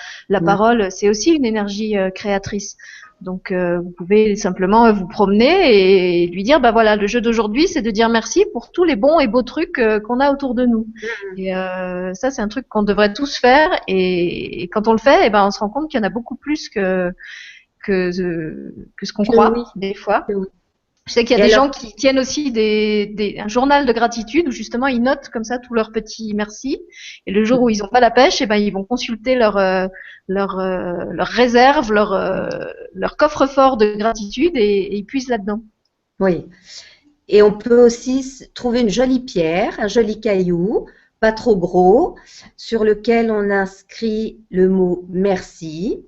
Speaker 1: parole, c'est aussi une énergie créatrice. Donc, vous pouvez simplement vous promener et lui dire, bah voilà, le jeu d'aujourd'hui, c'est de dire merci pour tous les bons et beaux trucs qu'on a autour de nous. Et ça, c'est un truc qu'on devrait tous faire. Et quand on le fait, eh ben, on se rend compte qu'il y en a beaucoup plus que ce qu'on croit des fois. Je sais qu'il y a des gens qui tiennent aussi un journal de gratitude où justement ils notent comme ça tous leurs petits merci. Et le jour où ils n'ont pas la pêche, eh ben ils vont consulter leur réserve, leur coffre-fort de gratitude et ils puisent là-dedans.
Speaker 2: Oui. Et on peut aussi trouver une jolie pierre, un joli caillou, pas trop gros, sur lequel on inscrit le mot merci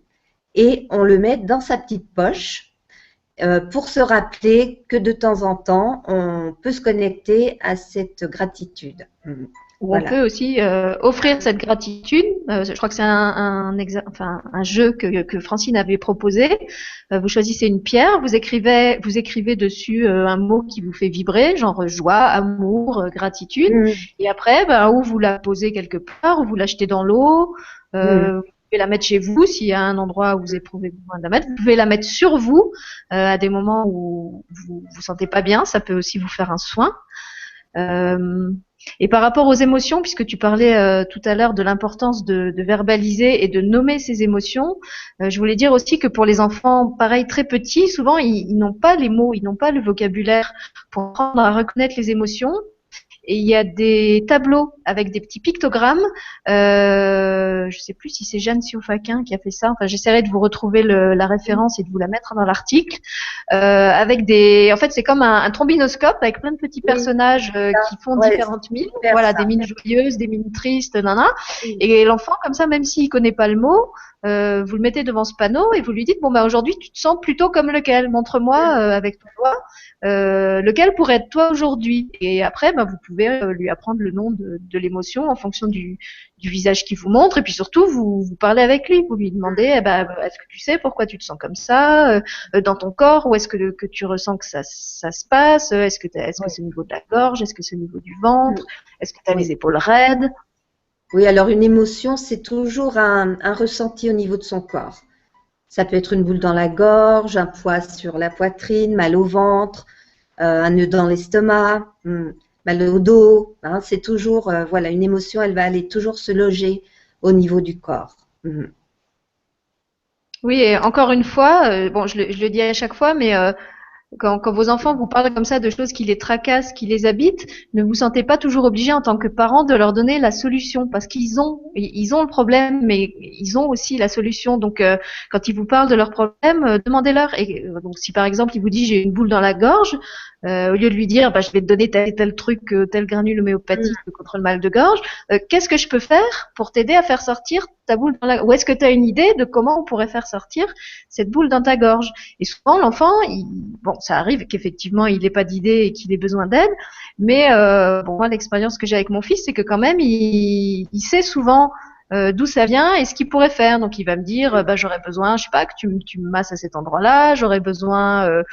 Speaker 2: et on le met dans sa petite poche. Pour se rappeler que de temps en temps, on peut se connecter à cette gratitude.
Speaker 1: Voilà. On peut aussi offrir cette gratitude. Je crois que c'est un jeu que Francine avait proposé. Vous choisissez une pierre, vous écrivez dessus un mot qui vous fait vibrer, genre joie, amour, gratitude. Et après, ou vous la posez quelque part, ou vous l'achetez dans l'eau. Vous pouvez la mettre chez vous s'il y a un endroit où vous éprouvez besoin de la mettre. Vous pouvez la mettre sur vous à des moments où vous vous sentez pas bien. Ça peut aussi vous faire un soin. Et par rapport aux émotions, puisque tu parlais tout à l'heure de l'importance de verbaliser et de nommer ses émotions, je voulais dire aussi que pour les enfants, pareil, très petits, souvent ils n'ont pas les mots, ils n'ont pas le vocabulaire pour apprendre à reconnaître les émotions. Et il y a des tableaux avec des petits pictogrammes. Je sais plus si c'est Jeanne Siofaquin qui a fait ça. Enfin, j'essaierai de vous retrouver la référence et de vous la mettre dans l'article. Avec des, en fait, c'est comme un trombinoscope avec plein de petits
Speaker 2: Oui,
Speaker 1: personnages qui font
Speaker 2: ouais,
Speaker 1: différentes
Speaker 2: c'est
Speaker 1: mines.
Speaker 2: super
Speaker 1: Voilà,
Speaker 2: ça.
Speaker 1: des mines joyeuses, des mines tristes, nana.
Speaker 2: Oui.
Speaker 1: Et l'enfant, comme ça, même s'il connaît pas le mot, vous le mettez devant ce panneau et vous lui dites bon bah aujourd'hui tu te sens plutôt comme lequel? Montre-moi avec ton doigt lequel pourrait être toi aujourd'hui. Et après bah, vous pouvez lui apprendre le nom de l'émotion en fonction du visage qu'il vous montre et puis surtout vous parlez avec lui, vous lui demandez eh ben, est-ce que tu sais pourquoi tu te sens comme ça dans ton corps, ou est-ce que tu ressens que ça se passe, est-ce que
Speaker 2: Oui.
Speaker 1: c'est au niveau de la gorge, est-ce que c'est au niveau du ventre, est-ce que tu as
Speaker 2: Oui.
Speaker 1: les épaules raides?
Speaker 2: Oui, alors une émotion, c'est toujours un ressenti au niveau de son corps. Ça peut être une boule dans la gorge, un poids sur la poitrine, mal au ventre, un nœud dans l'estomac, mal au dos. Hein, c'est toujours, voilà, une émotion, elle va aller toujours se loger au niveau du corps.
Speaker 1: Oui, et encore une fois, bon, je le dis à chaque fois, mais quand vos enfants vous parlent comme ça de choses qui les tracassent, qui les habitent, ne vous sentez pas toujours obligé en tant que parent de leur donner la solution, parce ils ont le problème, mais ils ont aussi la solution. Donc, quand ils vous parlent de leur problème, demandez-leur. Et donc, si par exemple il vous dit j'ai une boule dans la gorge, au lieu de lui dire bah, je vais te donner tel truc, tel granule homéopathique contre le mal de gorge, qu'est-ce que je peux faire pour t'aider à faire sortir ta boule dans la... Ou est-ce que tu as une idée de comment on pourrait faire sortir cette boule dans ta gorge? Et souvent l'enfant, bon, ça arrive qu'effectivement il n'ait pas d'idée et qu'il ait besoin d'aide, mais bon, moi l'expérience que j'ai avec mon fils, c'est que quand même il sait souvent d'où ça vient et ce qu'il pourrait faire. Donc il va me dire, bah j'aurais besoin, je sais pas, que tu me masses à cet endroit-là, j'aurais besoin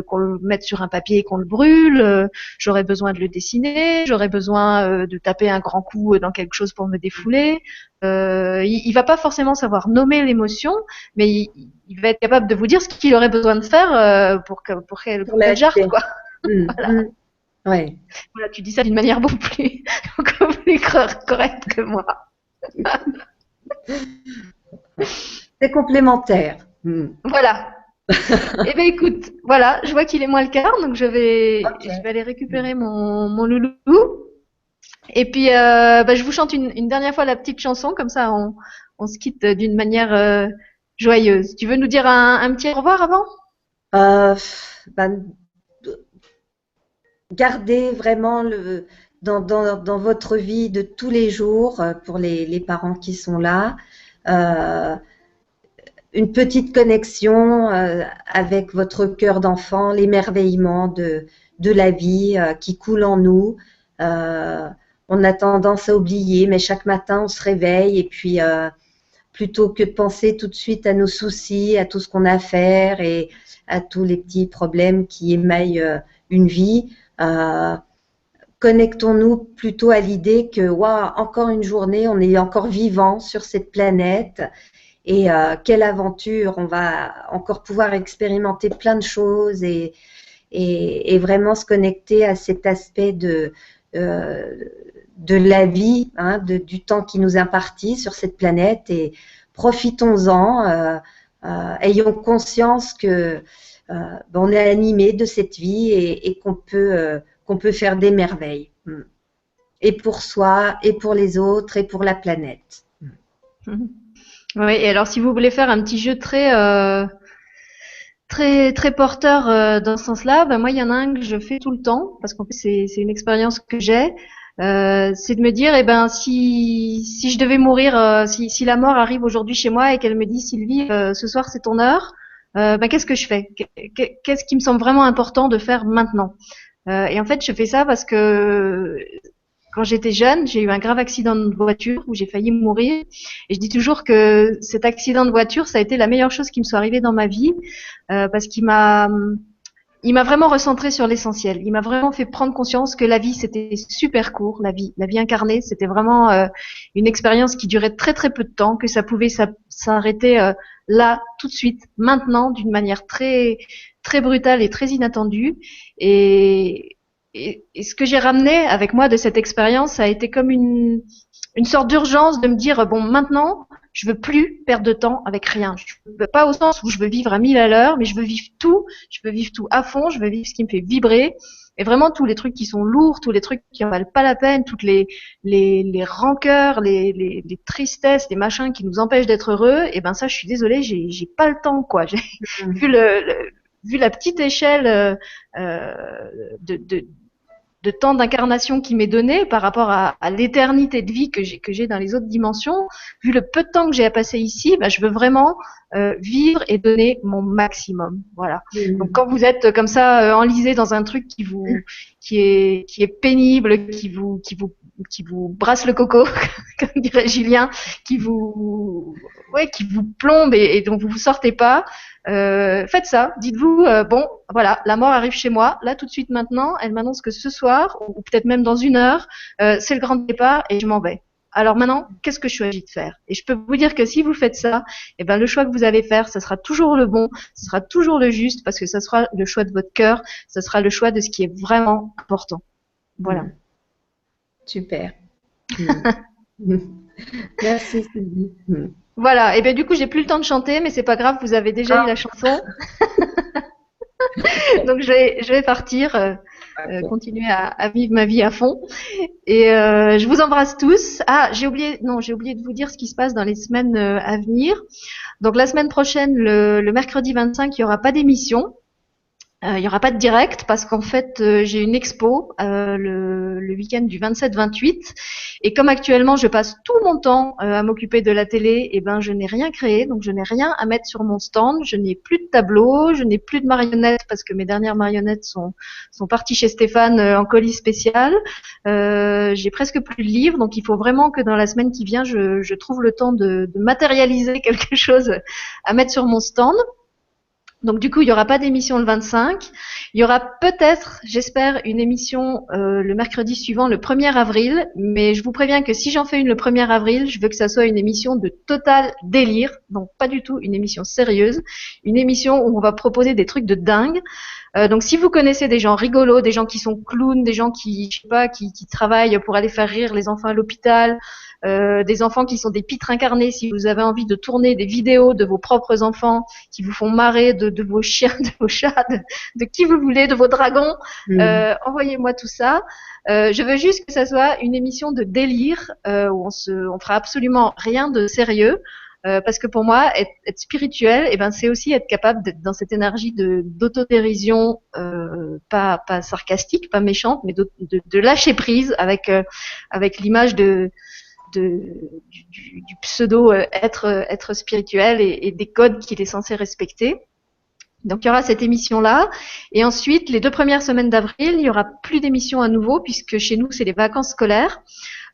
Speaker 1: qu'on le mette sur un papier et qu'on le brûle, j'aurais besoin de le dessiner, j'aurais besoin de taper un grand coup dans quelque chose pour me défouler. Il va pas forcément savoir nommer l'émotion, mais il va être capable de vous dire ce qu'il aurait besoin de faire pour
Speaker 2: Pour
Speaker 1: qu'elle jarte,
Speaker 2: l'aider.
Speaker 1: quoi. Voilà.
Speaker 2: Ouais.
Speaker 1: Voilà, tu dis ça d'une manière beaucoup plus correcte que moi.
Speaker 2: C'est complémentaire.
Speaker 1: Voilà. Eh ben écoute, voilà, je vois qu'il est moins le quart, donc
Speaker 2: Ok.
Speaker 1: je vais aller récupérer mon loulou. Et puis, bah, je vous chante une dernière fois la petite chanson, comme ça on se quitte d'une manière joyeuse. Tu veux nous dire un petit au revoir avant?
Speaker 2: Euh, ben, gardez vraiment dans votre vie de tous les jours, pour les parents qui sont là, euh, une petite connexion avec votre cœur d'enfant, l'émerveillement de la vie qui coule en nous. Euh, on a tendance à oublier, mais chaque matin, on se réveille et puis plutôt que de penser tout de suite à nos soucis, à tout ce qu'on a à faire et à tous les petits problèmes qui émaillent une vie, euh, connectons-nous plutôt à l'idée que waouh, encore une journée, on est encore vivant sur cette planète et quelle aventure, on va encore pouvoir expérimenter plein de choses et vraiment se connecter à cet aspect euh, de la vie, hein, du temps qui nous est imparti sur cette planète et profitons-en, ayons conscience que on est animé de cette vie et qu'on peut faire des merveilles. Et pour soi, et pour les autres, et pour la planète.
Speaker 1: Oui, et alors si vous voulez faire un petit jeu très porteur dans ce sens-là, ben moi il y en a un que je fais tout le temps parce qu'en plus c'est une expérience que j'ai. C'est de me dire eh ben si je devais mourir, si la mort arrive aujourd'hui chez moi et qu'elle me dit Sylvie, ce soir c'est ton heure, ben qu'est-ce que je fais? Qu'est-ce qui me semble vraiment important de faire maintenant? Et en fait je fais ça parce que quand j'étais jeune, j'ai eu un grave accident de voiture où j'ai failli mourir. Et je dis toujours que cet accident de voiture, ça a été la meilleure chose qui me soit arrivée dans ma vie, parce il m'a vraiment recentré sur l'essentiel. Il m'a vraiment fait prendre conscience que la vie, c'était super court. La vie incarnée, c'était vraiment une expérience qui durait très très peu de temps, que ça pouvait s'arrêter là, tout de suite, maintenant, d'une manière très très brutale et très inattendue. Et et ce que j'ai ramené avec moi de cette expérience, ça a été comme une sorte d'urgence de me dire, bon, maintenant, je veux plus perdre de temps avec rien. Je veux pas au sens où je veux vivre à 1000 à l'heure, mais je veux vivre tout. Je veux vivre tout à fond. Je veux vivre ce qui me fait vibrer. Et vraiment, tous les trucs qui sont lourds, tous les trucs qui en valent pas la peine, toutes les rancœurs, les tristesses, les machins qui nous empêchent d'être heureux, et ben ça, je suis désolée, j'ai pas le temps, quoi. J'ai vu vu la petite échelle de de temps d'incarnation qui m'est donné par rapport à l'éternité de vie que j'ai dans les autres dimensions, vu le peu de temps que j'ai à passer ici, bah, je veux vraiment vivre et donner mon maximum. Voilà. Donc quand vous êtes comme ça enlisé dans un truc qui est pénible, qui vous brasse le coco, comme dirait Julien, qui vous plombe et dont vous vous sortez pas. Faites ça, dites-vous, bon, voilà, la mort arrive chez moi, là tout de suite maintenant, elle m'annonce que ce soir, ou peut-être même dans 1 heure, c'est le grand départ et je m'en vais. Alors maintenant, qu'est-ce que je choisis de faire? Et je peux vous dire que si vous faites ça, eh ben le choix que vous allez faire, ce sera toujours le bon, ce sera toujours le juste, parce que ça sera le choix de votre cœur, ce sera le choix de ce qui est vraiment important. Voilà.
Speaker 2: Super. Merci Sylvie.
Speaker 1: Voilà, et bien du coup j'ai plus le temps de chanter, mais c'est pas grave, vous avez déjà eu la chanson. Donc je vais partir, continuer à vivre ma vie à fond. Et je vous embrasse tous. Ah, j'ai oublié de vous dire ce qui se passe dans les semaines à venir. Donc la semaine prochaine, le mercredi 25, il y aura pas d'émission. Il y aura pas de direct parce qu'en fait j'ai une expo le week-end du 27-28 et comme actuellement je passe tout mon temps à m'occuper de la télé, et ben je n'ai rien créé, donc je n'ai rien à mettre sur mon stand, je n'ai plus de tableau, je n'ai plus de marionnettes parce que mes dernières marionnettes sont parties chez Stéphane en colis spécial. J'ai presque plus de livres, donc il faut vraiment que dans la semaine qui vient je trouve le temps de matérialiser quelque chose à mettre sur mon stand. Donc du coup, il n'y aura pas d'émission le 25. Il y aura peut-être, j'espère, une émission le mercredi suivant, le 1er avril. Mais je vous préviens que si j'en fais une le 1er avril, je veux que ça soit une émission de total délire. Donc pas du tout une émission sérieuse. Une émission où on va proposer des trucs de dingue. Donc si vous connaissez des gens rigolos, des gens qui sont clowns, des gens qui, je sais pas, qui travaillent pour aller faire rire les enfants à l'hôpital, des enfants qui sont des pitres incarnés, si vous avez envie de tourner des vidéos de vos propres enfants qui vous font marrer, de vos chiens, de vos chats, de qui vous voulez, de vos dragons, envoyez-moi tout ça. Je veux juste que ça soit une émission de délire où on fera absolument rien de sérieux. Parce que pour moi, être spirituel, eh ben, c'est aussi être capable d'être dans cette énergie d'autodérision, pas sarcastique, pas méchante, mais de lâcher prise avec l'image du pseudo être spirituel et des codes qu'il est censé respecter. Donc il y aura cette émission-là. Et ensuite, les 2 premières semaines d'avril, il y aura plus d'émissions à nouveau puisque chez nous, c'est les vacances scolaires.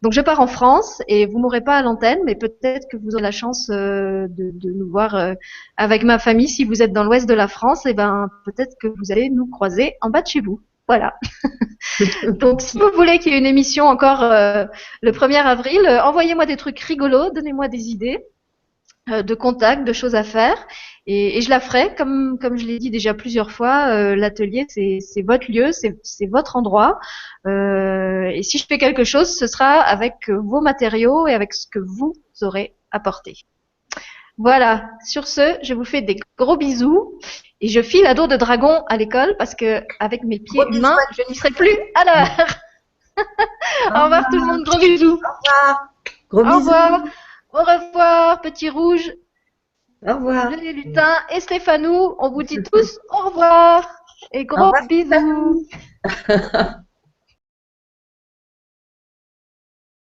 Speaker 1: Donc je pars en France et vous m'aurez pas à l'antenne, mais peut-être que vous aurez la chance de nous voir avec ma famille. Si vous êtes dans l'ouest de la France, et ben peut-être que vous allez nous croiser en bas de chez vous. Voilà. Donc si vous voulez qu'il y ait une émission encore le 1er avril, envoyez-moi des trucs rigolos, donnez-moi des idées de contacts, de choses à faire. Et je la ferai, comme je l'ai dit déjà plusieurs fois, l'atelier c'est votre lieu, c'est votre endroit. Et si je fais quelque chose, ce sera avec vos matériaux et avec ce que vous aurez apporté. Voilà, sur ce, je vous fais des gros bisous et je file à dos de dragon à l'école parce que avec mes pieds humains, je n'y serai plus à l'heure. Au revoir tout le monde, gros bisous.
Speaker 2: Au revoir. Gros bisous.
Speaker 1: Au revoir. Au revoir, petit rouge.
Speaker 2: Au revoir.
Speaker 1: Les lutins et Stéphanou, on vous dit tous au revoir et gros bisous.